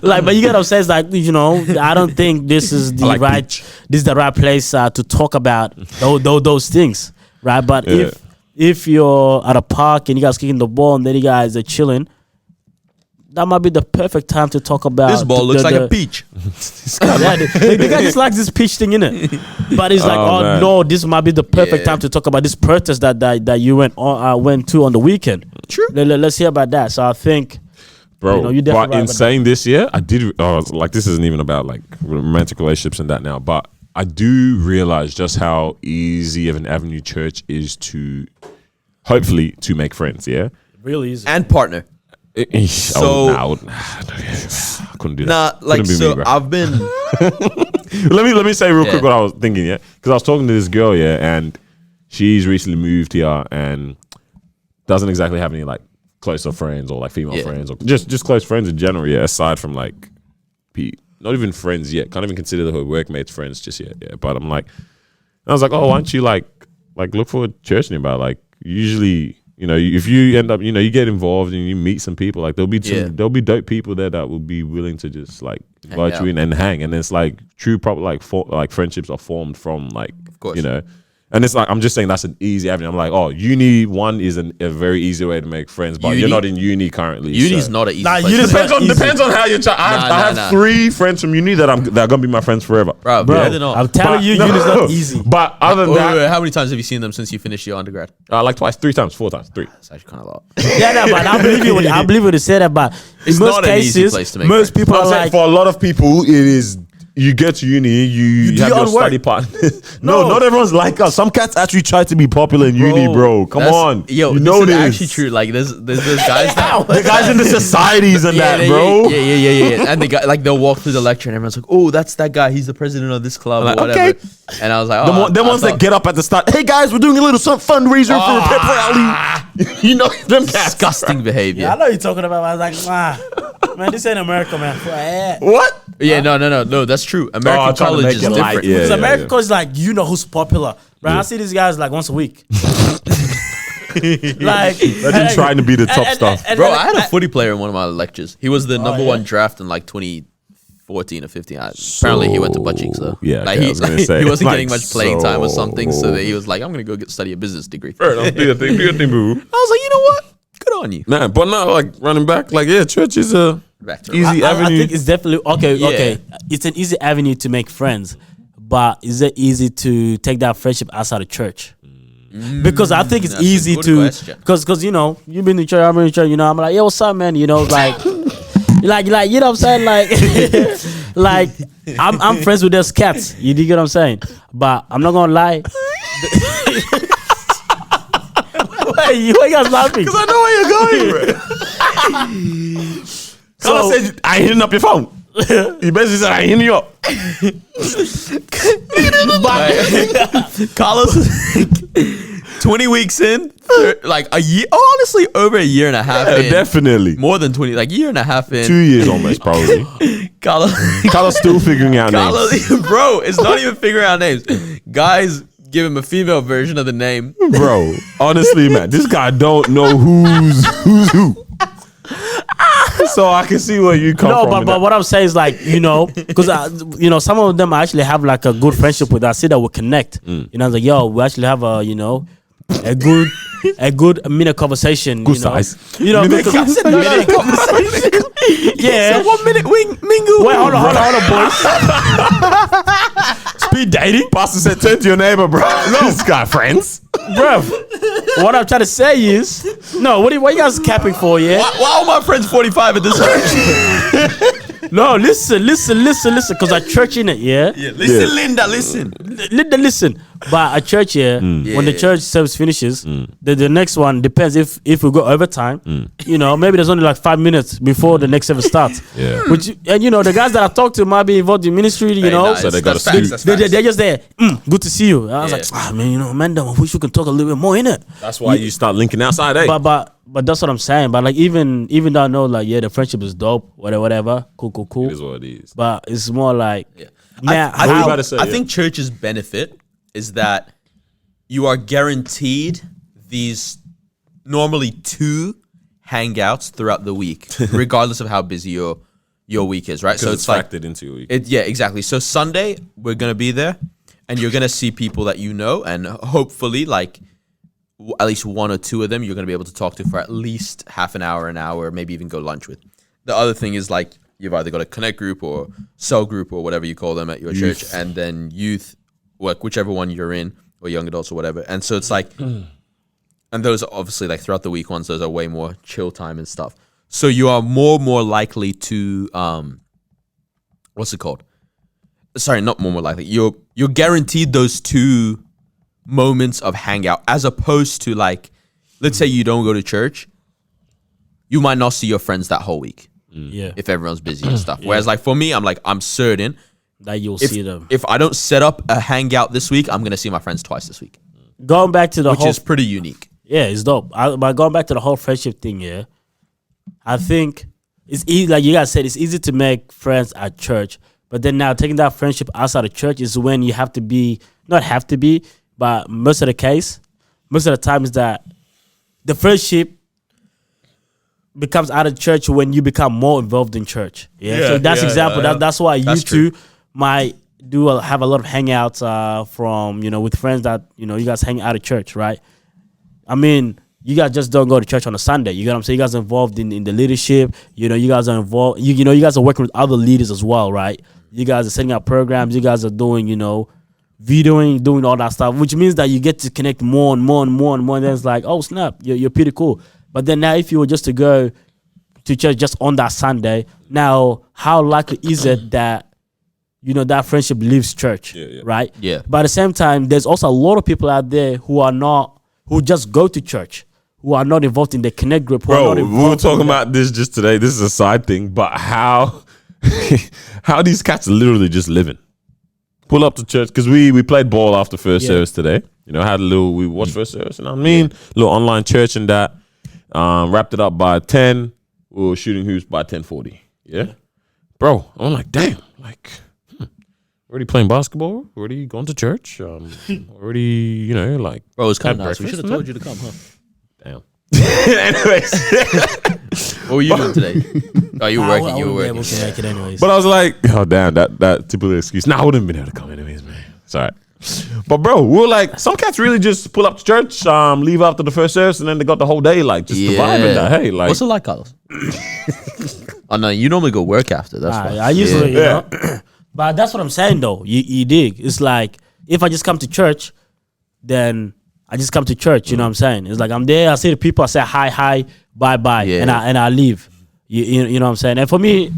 like, but you get what I'm saying? It's like, I don't think this is the like right, peach. this is the right place to talk about those things, right? But Yeah. if you're at a park and you guys kicking the ball and then you guys are chilling, that might be the perfect time to talk about This ball looks like a peach. Yeah, the guy just likes this pitch thing in it, but it's like, Oh, man. no, this might be the perfect time to talk about this protest that you went to on the weekend. True. Let's hear about that. So I think, Bro, you're definitely but right in about saying this, yeah, I did. Like this isn't even about like romantic relationships and that now, but I do realize just how easy of an avenue church is to, hopefully, to make friends. Yeah, really easy. And partner. So I couldn't do that. Nah, like, Couldn't be so me, bro. I've been. let me say real quick Yeah. what I was thinking. Yeah, because I was talking to this girl. Yeah, and she's recently moved here and doesn't exactly have any like closer friends or like female Yeah. friends or just close friends in general. Yeah, aside from like, not even friends yet. Can't even consider her workmates friends just yet. Yeah, but I'm like, I was like, oh, why don't you like look for a church nearby? Like usually, if you end up, you get involved and you meet some people, like there'll be dope people there that will be willing to just like invite you in and hang. And it's like true proper like friendships are formed from like, Of course. And it's like, I'm just saying that's an easy avenue. I'm like, oh, uni one is a very easy way to make friends, but you're not in uni currently. Uni's so. not an easy Nah, place. uni's to not be. easy. Depends on how you I have 3 friends from uni that are gonna be my friends forever. Bro, Bro, they're not. I'm telling you, no. uni's not easy. But other than that, How many times have you seen them since you finished your undergrad? like twice, 3 times, 4 times, 3. That's actually kind of a lot. Yeah, no, but I believe you. I believe you say that, but It's in most not an easy cases, place to make most friends. people I'm are saying like, for a lot of people, it is. You get to uni, you do have your your own work. study partners. No, not everyone's like us. Some cats actually try to be popular in uni, bro. Come on, Yo, you know this this. is actually true. Like, there's guys that The guys in the societies and that, bro. Yeah. And the guy, like, they'll walk through the lecture and everyone's like, "Oh, that's that guy. He's the president of this club Like, or whatever." okay. And I was like, The "Oh, them ones that get up at the start. Hey guys, we're doing a little fundraiser for a pep rally. You know them cats. disgusting behavior." yeah, I know what you're talking about. I was like, man, this ain't America, man. What? Yeah, no, that's true. American I'm trying to college make is it light, different. yeah. Because America is like, who's popular, right? I see these guys like once a week. Like, They're trying to be the top stuff. Bro, I had a footy player in one of my lectures. He was the number one draft in like 2014 or 15. Apparently, he went to butt cheeks though. Yeah, like okay, I was gonna say, he wasn't like, getting much playing time or something. So so- that he was like, "I'm gonna go study a business degree." Fair enough. Do your thing, boo. I was like, you know what? Good on you. Nah, but no, like running back, like church is a Back to easy I avenue. think it's definitely okay. Yeah. Okay, it's an easy avenue to make friends, but is it easy to take that friendship outside of church? Because I think it's That's a easy good to, question. because you've been to church, I've been to church. I'm like, yeah, what's up, man? Like, like you know what I'm saying? Like, like I'm friends with those cats. You dig what I'm saying? But I'm not gonna lie. Why you guys laughing? I know where you're going, bro. So- said, I ain't hitting up your phone. He basically said, I ain't hitting you up. Carlos is 20 weeks in, like a year. Oh, honestly, over a year and a half in. Definitely. More than 20, like year and a half in. 2 years almost, probably. Carlos, Carlos still figuring out names. Carlos, bro, it's not even figuring out names. Guys give him a female version of the name. Bro, honestly, man, this guy don't know who's who. So I can see where you come No, from. but with that. what I'm saying is like, because some of them I actually have like a good friendship with. I see that we connect. I was like, yo, we actually have a good minute conversation. Good size. Minute conversation. Yeah. So 1 minute mingle. Wait, hold on, boys. Speed dating, Pastor said, turn to your neighbor, bro. This guy, friends. bro. What I'm trying to say is, no. What are you guys capping for? Yeah. Why are my friends 45 at this age? No, listen. Because I church in it. Yeah. Listen, Yeah. Linda, listen. Listen. But at church, when the Yeah. church service finishes, the next one depends if we go overtime. Maybe there's only like 5 minutes before the next service starts. Yeah. The guys that I talked to might be involved in ministry. So they gotta speak. They're just there. Good to see you. I was Yeah. like, man, I wish we could talk a little bit more in it. That's why you start linking outside, eh? But that's what I'm saying. But like even though I know like the friendship is dope, whatever, cool. It is what it is. But it's more like, man, What you about to say? I Yeah. think churches benefit is that you are guaranteed these normally 2 hangouts throughout the week, regardless of how busy your week is, right? So it's like factored into your week. yeah, exactly. So Sunday we're gonna be there, and you're gonna see people that you know, and hopefully like at least 1 or 2 of them you're gonna be able to talk to for at least half an hour, maybe even go lunch with. The other thing is like you've either got a connect group or cell group or whatever you call them at your church, and then youth, like whichever one you're in, or young adults or whatever. And so it's like, and those are obviously like throughout the week ones, those are way more chill time and stuff. So you are more likely to what's it called? Sorry, not more likely. You're guaranteed those 2 moments of hangout, as opposed to like, let's say you don't go to church, you might not see your friends that whole week. Yeah. If everyone's busy and stuff. Whereas like for me, I'm certain That you'll see them. if I don't set up a hangout this week, I'm gonna see my friends twice this week, Going back to the which whole is pretty unique. Yeah, it's dope. But going back to the whole friendship thing, yeah, I think it's easy. Like you guys said, it's easy to make friends at church, but then now taking that friendship outside of church is when you have to be, not have to be, but most of the time is that the friendship becomes out of church when you become more involved in church. Yeah, so that's example. That's why That's you two might have a lot of hangouts from with friends that you guys hang out of church, right? I mean, you guys just don't go to church on a Sunday. You know what I'm saying? You guys are involved in the leadership. You guys are involved. You guys are working with other leaders as well, right? You guys are setting up programs. You guys are doing, videoing, doing all that stuff, which means that you get to connect more and more and more and more. And then it's like, oh, snap, you're pretty cool. But then now if you were just to go to church just on that Sunday, now how likely is it that, that friendship leaves church, right? Yeah. But at the same time, there's also a lot of people out there who just go to church, who are not involved in the connect group. Bro, we were talking about this just today. This is a side thing, but how these cats are literally just living. Pull up to church, because we played ball after first service today. We watched first service, little online church and that. Wrapped it up by 10. We were shooting hoops by 10:40. Yeah. Bro, I'm like, damn, already playing basketball, already going to church, already, Bro, it's kind of had nice. We should have breakfast, told you to come, huh? damn. Anyways, What were you doing today? Oh, you were working. You were able working. to make it anyways. but I was like, oh damn, that typical excuse. Nah, I wouldn't have been able to come anyways, man. It's all right. But bro, we were like, some cats really just pull up to church, leave after the first service, and then they got the whole day, like just the vibe and that. Hey, like, What's it like, Carlos? Oh no, you normally go work after. That's why. I usually, but that's what I'm saying though. You dig? It's like if I just come to church, then I just come to church. You know what I'm saying? It's like I'm there. I see the people. I say hi, bye, Yeah. and I leave. You know what I'm saying? And for me,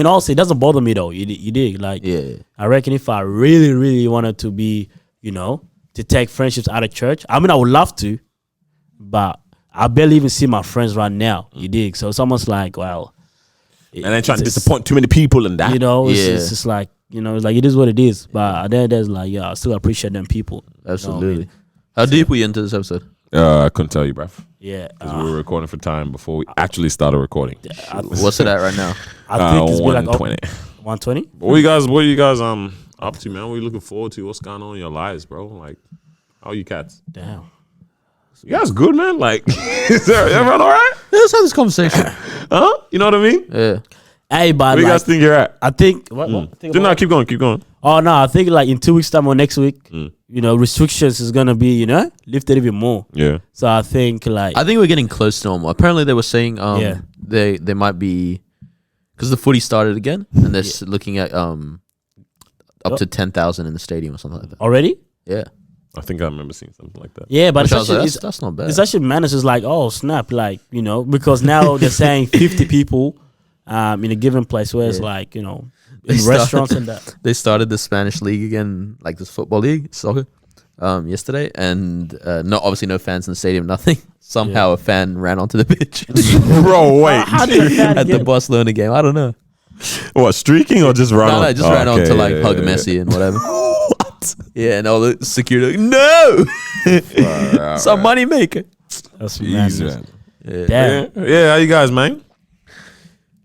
also it doesn't bother me though. You dig? Like, Yeah. I reckon if I really, really wanted to be, to take friendships out of church, I mean, I would love to, but I barely even see my friends right now. You dig? So it's almost like, well, and then trying to disappoint too many people and that. It's just like, it's like it is what it is. But then there's like, I still appreciate them people. Absolutely. How deep we into this episode? I couldn't tell you, bruv. Yeah. Because we were recording for time before we actually started recording. What's it at right now? I think it's been like 120. 120. What are you guys up to, man? What are you looking forward to? What's going on in your lives, bro? Like, how are you cats? Damn. You guys good, man? Like, is everyone all right? Let's have this conversation. Huh? You know what I mean? Yeah. Hey, but Where you guys think you're at? I think what? No, keep going. Oh no, I think like in 2 weeks time or next week, restrictions is gonna be lifted even more. Yeah. So I think like I think we're getting close to normal. Apparently, they were saying Yeah. they might be, because the footy started again, and they're looking at up to 10,000 in the stadium or something like that. already. Yeah. I think I remember seeing something like that. Yeah, but Which I was like, it's that's not bad. it's actually manages like, oh snap, like because now they're saying 50 people in a given place where it's like in restaurants and that. They started the Spanish league again, like this football league, soccer, yesterday, and obviously no fans in the stadium, nothing. Somehow a fan ran onto the pitch Bro, wait. How did a fan at get the Barcelona game. I don't know. What, streaking or just run on? No, just ran on to like hug Messi and whatever. What? Yeah, and all the security, no, some money maker. That's Easy, madness. man. Damn. Yeah, how you guys, man?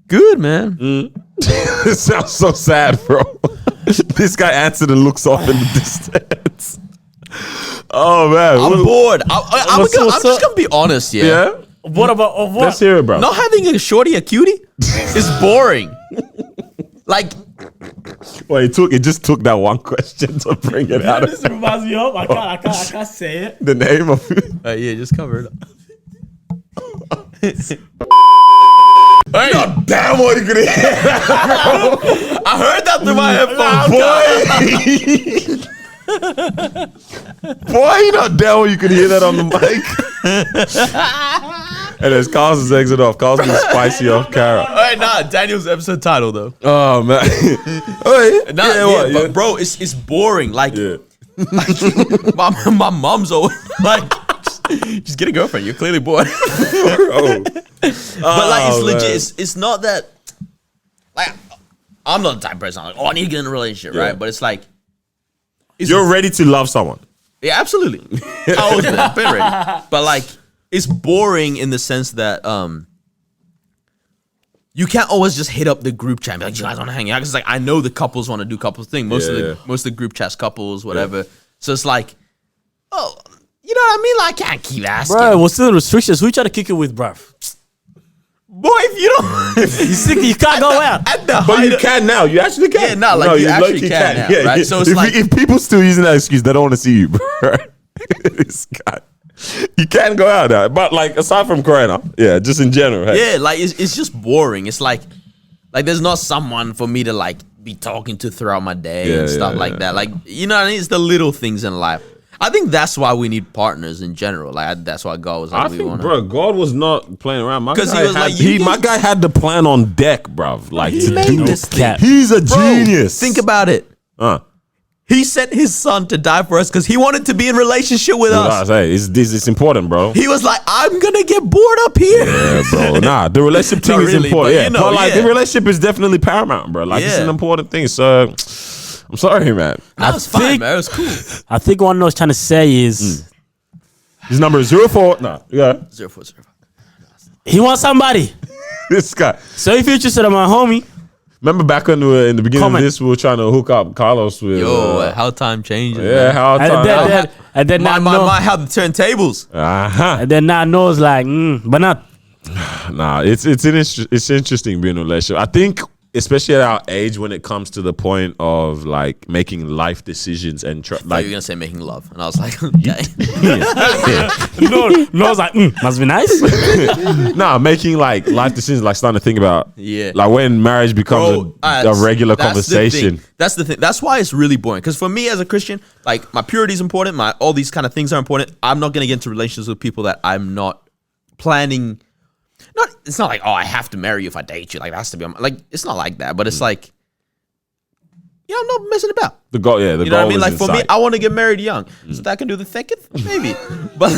Good, man. It sounds so sad, bro. This guy answered and looks off in the distance. Oh man. I'm bored. I'm What's just up? gonna be honest, yeah. Yeah. What about what? Let's hear it, bro. Not having a shorty, a cutie, is boring. Like, Well, it just took that one question to bring it out. This reminds me of. I can't say it. The name of it. yeah, just cover it up. Hey, damn what you could hear. I heard that through my headphones. Boy, you know damn well you could hear that on the mic. And as Carl's exit off, Carl's been spicy off camera. All right, nah, Daniel's episode title though. Oh man. But bro, it's boring. Like, Yeah. my mom's always like, just get a girlfriend. You're clearly bored. Oh. But like, it's Oh, legit. man. It's not that. Like, I'm not the type of person. I'm like, oh, I need to get in a relationship, Yeah. right? But it's like, You're ready to love someone. yeah, absolutely. I always been ready. But like, it's boring in the sense that you can't always just hit up the group chat and be like, you guys want to hang out? Because like, I know the couples want to do couples thing. Most of the group chats couples, whatever. So it's like, oh, you know what I mean? Like, I can't keep asking. Bro, what's the restrictions? Who you try to kick it with, bruv? Boy, if you don't, You sick? You can't go out. at the But height you of- can now. You actually can. Yeah, nah, like, you actually low-key can now, right? So it's if, like- if people still using that excuse, they don't want to see you, bro. This guy. You can go out now. But like, aside from Corona, yeah, just in general. Hey. yeah, like it's just boring. It's like there's not someone for me to like be talking to throughout my day Yeah, and stuff yeah, like yeah. that. Like, you know what I mean? It's the little things in life. I think that's why we need partners in general. Like, that's why God was like, I we think, want bro, God was not playing around. My 'Cause guy he was had, like, you my guys- guy had the plan on deck, bruv. Like, He to made do this thing. Cat. He's a Bro, genius. think about it. He sent his son to die for us because he wanted to be in relationship with us. Hey, it's important, bro. He was like, I'm gonna get bored up here. Yeah, bro. Nah, the relationship thing Not is really, important. but Yeah, you know, but like yeah. the relationship is definitely paramount, bro. Like it's Yeah. an important thing. So I'm sorry, man. That was fine, think- man. It was cool. I think what I was trying to say is His number is 04. Nah, yeah. 040. he wants somebody. This guy. So if you're interested in my homie, Remember back when we were in the beginning Comment. of this, we were trying to hook up Carlos with. Yo, how time changes. yeah, man. how and time. then My now know, how the turntables. Uh-huh. and then now knows like, but not. Nah, it's interesting being in a relationship. I think, especially at our age, when it comes to the point of like making life decisions and Like, like you were gonna say making love, and I was like, okay. Knows like, must be nice. making like life decisions, like starting to think about Yeah. like when marriage becomes a regular that's conversation. The thing. That's the thing. That's why it's really boring. Because for me as a Christian, like my purity is important. My all these kind of things are important. I'm not gonna get into relationships with people that I'm not planning. It's not like, oh, I have to marry you if I date you. Like, that has to be like, it's not like that. But it's like, yeah, I'm not messing about. The goal, yeah, the You goal know what I mean? is Like in for me, sight. I want to get married young, so that I can do the thicketh, maybe. But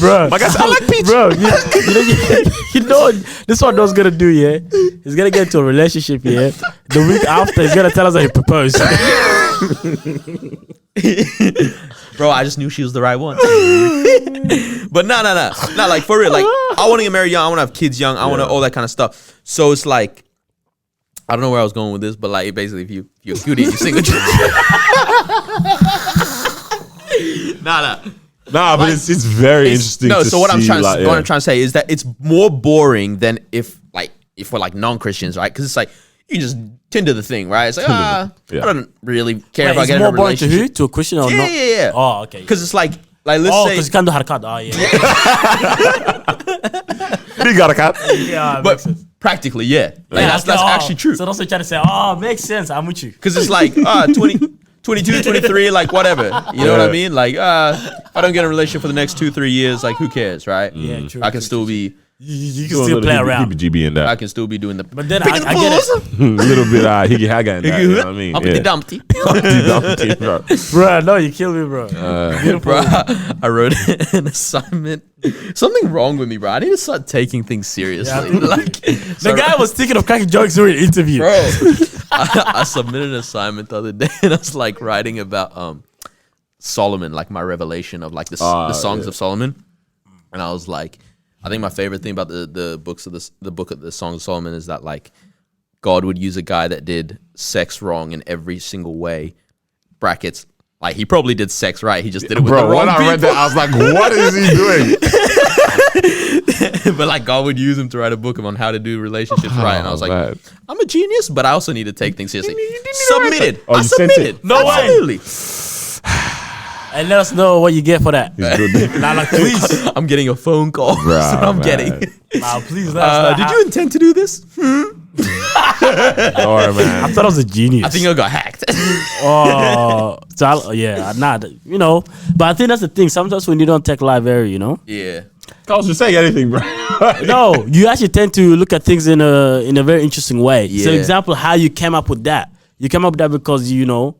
Bro, Like I said, I like peach. bro, you know this is what Noah's gonna do, yeah? He's gonna get into a relationship, yeah? The week after, he's gonna tell us that he proposed. bro, I just knew she was the right one. But no, like for real. Like, I want to get married young. I want to have kids young. I want to all that kind of stuff. So it's like, I don't know where I was going with this, but like basically, if you're a cutie, and you're single. Nah. Nah, but Like, it's very interesting. No, to so what I'm see, trying like, to what I'm trying to say is that it's more boring than if we're like non-Christians, right? Because it's like you just Tinder the thing, right? It's like Yeah. I don't really care if I It's get in more a boring to relationship. who? To a Christian or not? Yeah. Oh, okay. Because it's like let's Oh, say, because you can't do harakat. Oh, yeah. You got a cat. Yeah, but practically, yeah. Like, that's actually true. So that's what you're trying to say. Oh, makes sense. I'm with you. Because it's like 20, 22, 23, like whatever. You know what I mean? Like, if I don't get in a relationship for the next 2-3 years, like who cares, right? Yeah, true. I can still be You can still play around. GB in I that. can still be doing the But then picking I the get it. balls. A little bit higgy haga in that. You know what I mean? Humpty Dumpty. Humpty Dumpty, bro. Bro, no, you killed me, bro. Beautiful. Bro, I wrote an assignment. Something wrong with me, bro. I need to start taking things seriously. Like The guy was thinking of cracking jokes during the interview. bro. I submitted an assignment the other day, and I was like writing about Solomon, like my revelation of like the songs of Solomon, and I was like, I think my favorite thing about the book of the Songs of Solomon is that like God would use a guy that did sex wrong in every single way, brackets Like he probably did sex right. He just did it with the Bro, wrong when I read people. that, I was like, what is he doing? But like God would use him to write a book on how to do relationships right. And I was like, man. I'm a genius, but I also need to take things seriously. didn't Submitted. Oh, I you sent submitted. it? No way. Absolutely. And let us know what you get for that. He's good. Nah, like, please. I'm getting a phone call. That's what I'm man. getting. Nah, please let us know. Did you intend to do this? All right, man. I thought I was a genius. I think I got hacked. Oh, yeah, not, you know. But I think that's the thing. Sometimes when you don't take live very, you know. Yeah. Carl's just saying anything, bro. No, you actually tend to look at things in a very interesting way. So, Yeah. example, how you came up with that. You came up with that because you know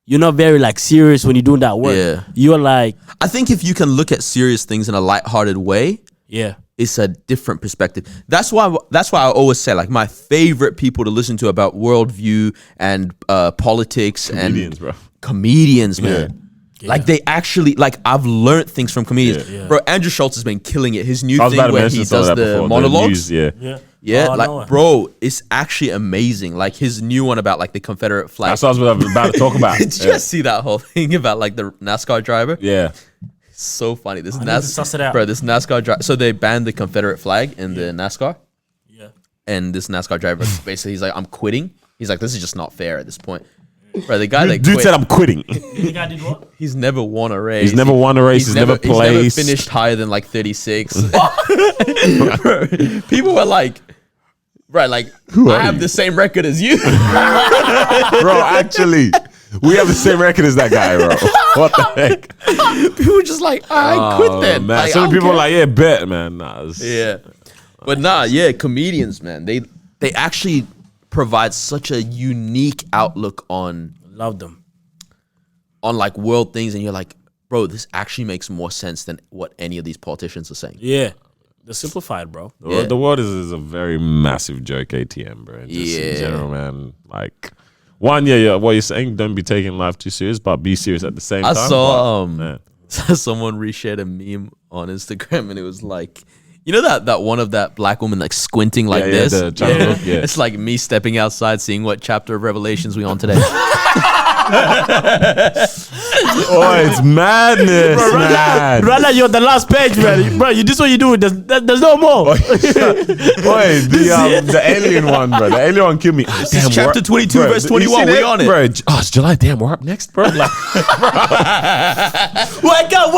you're not very like serious when you're doing that work. Yeah. You're like, I think if you can look at serious things in a lighthearted way, yeah, it's a different perspective. That's why I always say like my favorite people to listen to about worldview and politics Comedians, and bro. comedians, man. Like they actually like I've learned things from comedians. Yeah. Bro, Andrew Schultz has been killing it. His new I was about thing to where mention he some of does that the before. monologues. Yeah. yeah. Oh, Like no. bro, it's actually amazing. Like his new one about like the Confederate flag. That's what I was about to talk about. Did you guys see that whole thing about like the NASCAR driver? Yeah. So funny. This need to suss it out. Bro, this NASCAR driver. So they banned the Confederate flag in the NASCAR, Yeah. and this NASCAR driver basically he's like, I'm quitting. He's like, this is just not fair at this point. Bro, the guy that Dude quit, said I'm quitting. The guy did what? he's never won a race. He's never won a race. He's never He's never placed. finished higher than like 36. Bro, people were like, right, like Who I are have you? the same record as you. Bro, actually, we have the same record as that guy, bro. What the heck? People were just like, I quit then. Man, Like, some I don't people are care. like, yeah, bet, man. Nah, it's- Yeah. But yeah, comedians, man. They actually provide such a unique outlook on Love them. like world things, and you're like, bro, this actually makes more sense than what any of these politicians are saying. Yeah. They're simplified, bro. Yeah. The world is a very massive joke ATM, bro. Just in Yeah. general, man. Like, one, yeah, what you're saying, don't be taking life too serious, but be serious at the same I time. saw but, man. someone reshared a meme on Instagram, and it was like, you know that one of that black woman like squinting like Yeah, this. the channel look, yeah. It's like me stepping outside, seeing what chapter of Revelations we on today. Oh, it's madness, man. Rather, you're on the last page, man. Bro, this what you do. There's no more. Boy, the alien one, bro. The alien one killed me. Damn, is chapter 22, verse 21. We on it. Bro, oh, it's July. Damn, we're up next, bro. Like, Wake up.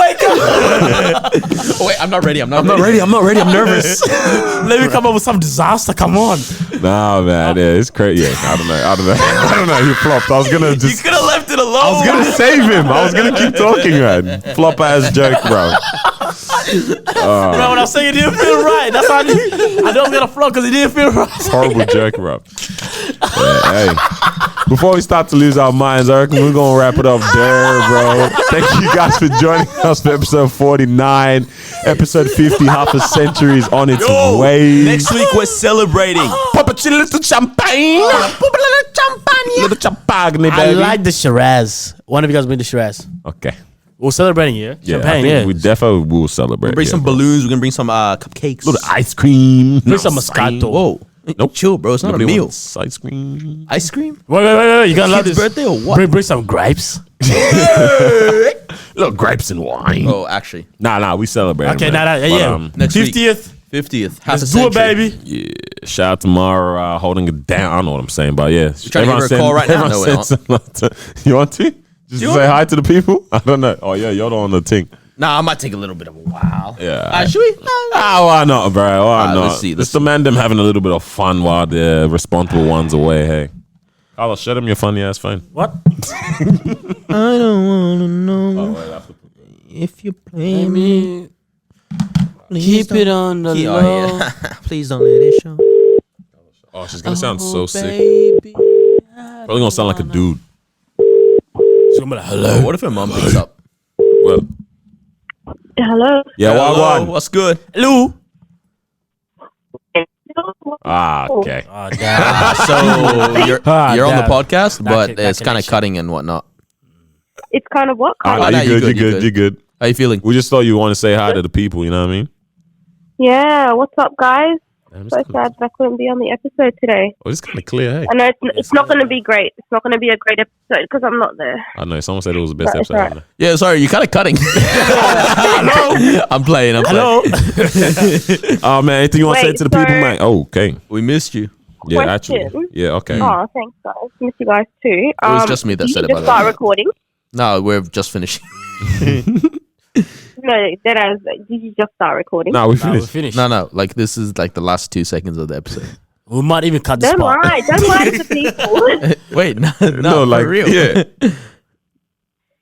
Oh, wait, I'm not ready. I'm not ready. I'm nervous. Let me come up with some disaster. Come on. Nah, man. Yeah, it's crazy. Yeah, I don't know. He flopped. I was gonna You just. could have left it alone. I was gonna save him. I was gonna keep talking, man. Flop ass joke, bro. Bro, when I was saying it didn't feel right. That's how I knew I was gonna flop because it didn't feel right. Horrible joke, bro. Yeah, hey. Before we start to lose our minds, I reckon we're gonna wrap it up there, bro. Thank you guys for joining us for episode 49. Episode 50, half a century is on its way. Next week we're celebrating. Pop a little champagne. Little champagne, baby. I like the Shiraz. One of you guys bring the Shiraz. Okay. We're celebrating here. Yeah, Champagne, I think yeah. we definitely will celebrate. Bring yeah, some bro. balloons. We're gonna bring some cupcakes. Little ice cream. Bring some Moscato. Whoa. Nope. Chill, bro. It's not Nobody a meal. wants ice cream. Ice cream? Wait. You gotta love Kid's this. birthday or what? Bring some grapes. Little grapes and wine. Oh, actually. Nah, we celebrate. Okay, man. yeah. Next week. 50th. 50th. Half Let's a do it, century. baby. Yeah, shout out to Mara holding it down. I don't know what I'm saying, but yeah. trying to give her a call right now? No, we're You want to? Just you to say want- hi to the people? I don't know. Oh, yeah, you're on the thing. Nah, I might take a little bit of a while. Yeah. Should we? Why not, bro? Why not? let's see, Just the man them having a little bit of fun while the responsible ones away, hey. Carlos, shut him your funny ass phone. What? I don't want to know if you play me. Keep it on the low. Oh, yeah. Please don't let it show. Oh, she's gonna sound so sick. Baby. Probably gonna sound like a dude. She's gonna be like, hello. What if her mom picks up? Well, Hello. yeah, Hello, one. what's good? Hello. Okay. Oh, damn. So you're Ah, on the damn. podcast, but Bad it's kind of connection. cutting and whatnot. It's kind of what? Ah, Oh, no, no, you you good. good. You good. How you feeling? We just thought you want to say hi to the people. You know what I mean? Yeah. What's up, guys? Damn, So sad that I couldn't be on the episode today. it's kind of clear, hey. I know it's not going to be great. It's not going to be a great episode because I'm not there. I know someone said it was the best But it's episode. alright. ever. Yeah, sorry, you're kind of cutting. Hello. I'm playing. Hello. Oh man, anything you want to say Wait, to the people, so- mate? Oh, okay. We missed you. Yeah, Question. actually. Yeah, okay. Oh, thanks, guys. Miss you guys too. It was just me that said it, by Just the way. start recording. No, we're just finishing. No, did you just start recording? Nah, we Nah, we're finished. finished. No, like this is like the last 2 seconds of the episode. We might even cut this Don't part. lie. Don't lie to the people. Wait, no, No, like for real. yeah.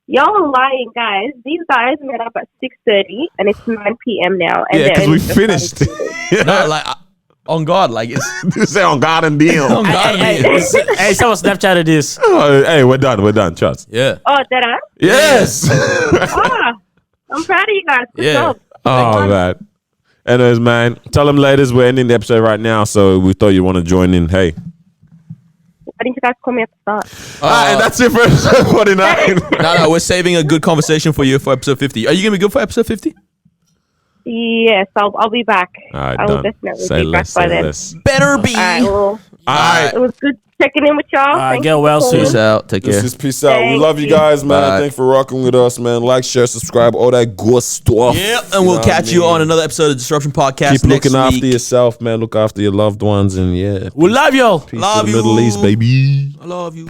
Y'all are lying, guys. These guys met up at 6:30 and it's 9 p.m. now. And Yeah, they're because only we just finished. starting. No, like on God, like it's Say on God and deal. on God. Hey, hey, someone Snapchatted this. Oh, hey, we're done. Trust. Yeah, Oh, did I? Yes. Ah, I'm proud of you guys. Good Yeah. job. Oh man. Anyways, man, tell them ladies we're ending the episode right now, so we thought you want to join in. Hey. Why didn't you guys call me at the start? And that's it for episode 49. no, we're saving a good conversation for you for episode 50. Are you gonna be good for episode 50? Yes, I'll be back. All right, I will done. definitely Say be back less, by say then. less. Better be. All right, well, All right. it was good checking in with y'all. Thank get you well for soon. Peace out. Take care. This is peace out. We Thank love you you. guys, man. Bye. Thanks for rocking with us, man. Like, share, subscribe, all that good stuff. Yeah, and You we'll know what catch I you mean? on another episode of Disruption Podcast. Keep next looking week. after yourself, man. Look after your loved ones, and yeah. We love y'all. Peace Love to the Middle you. East, baby. I love you.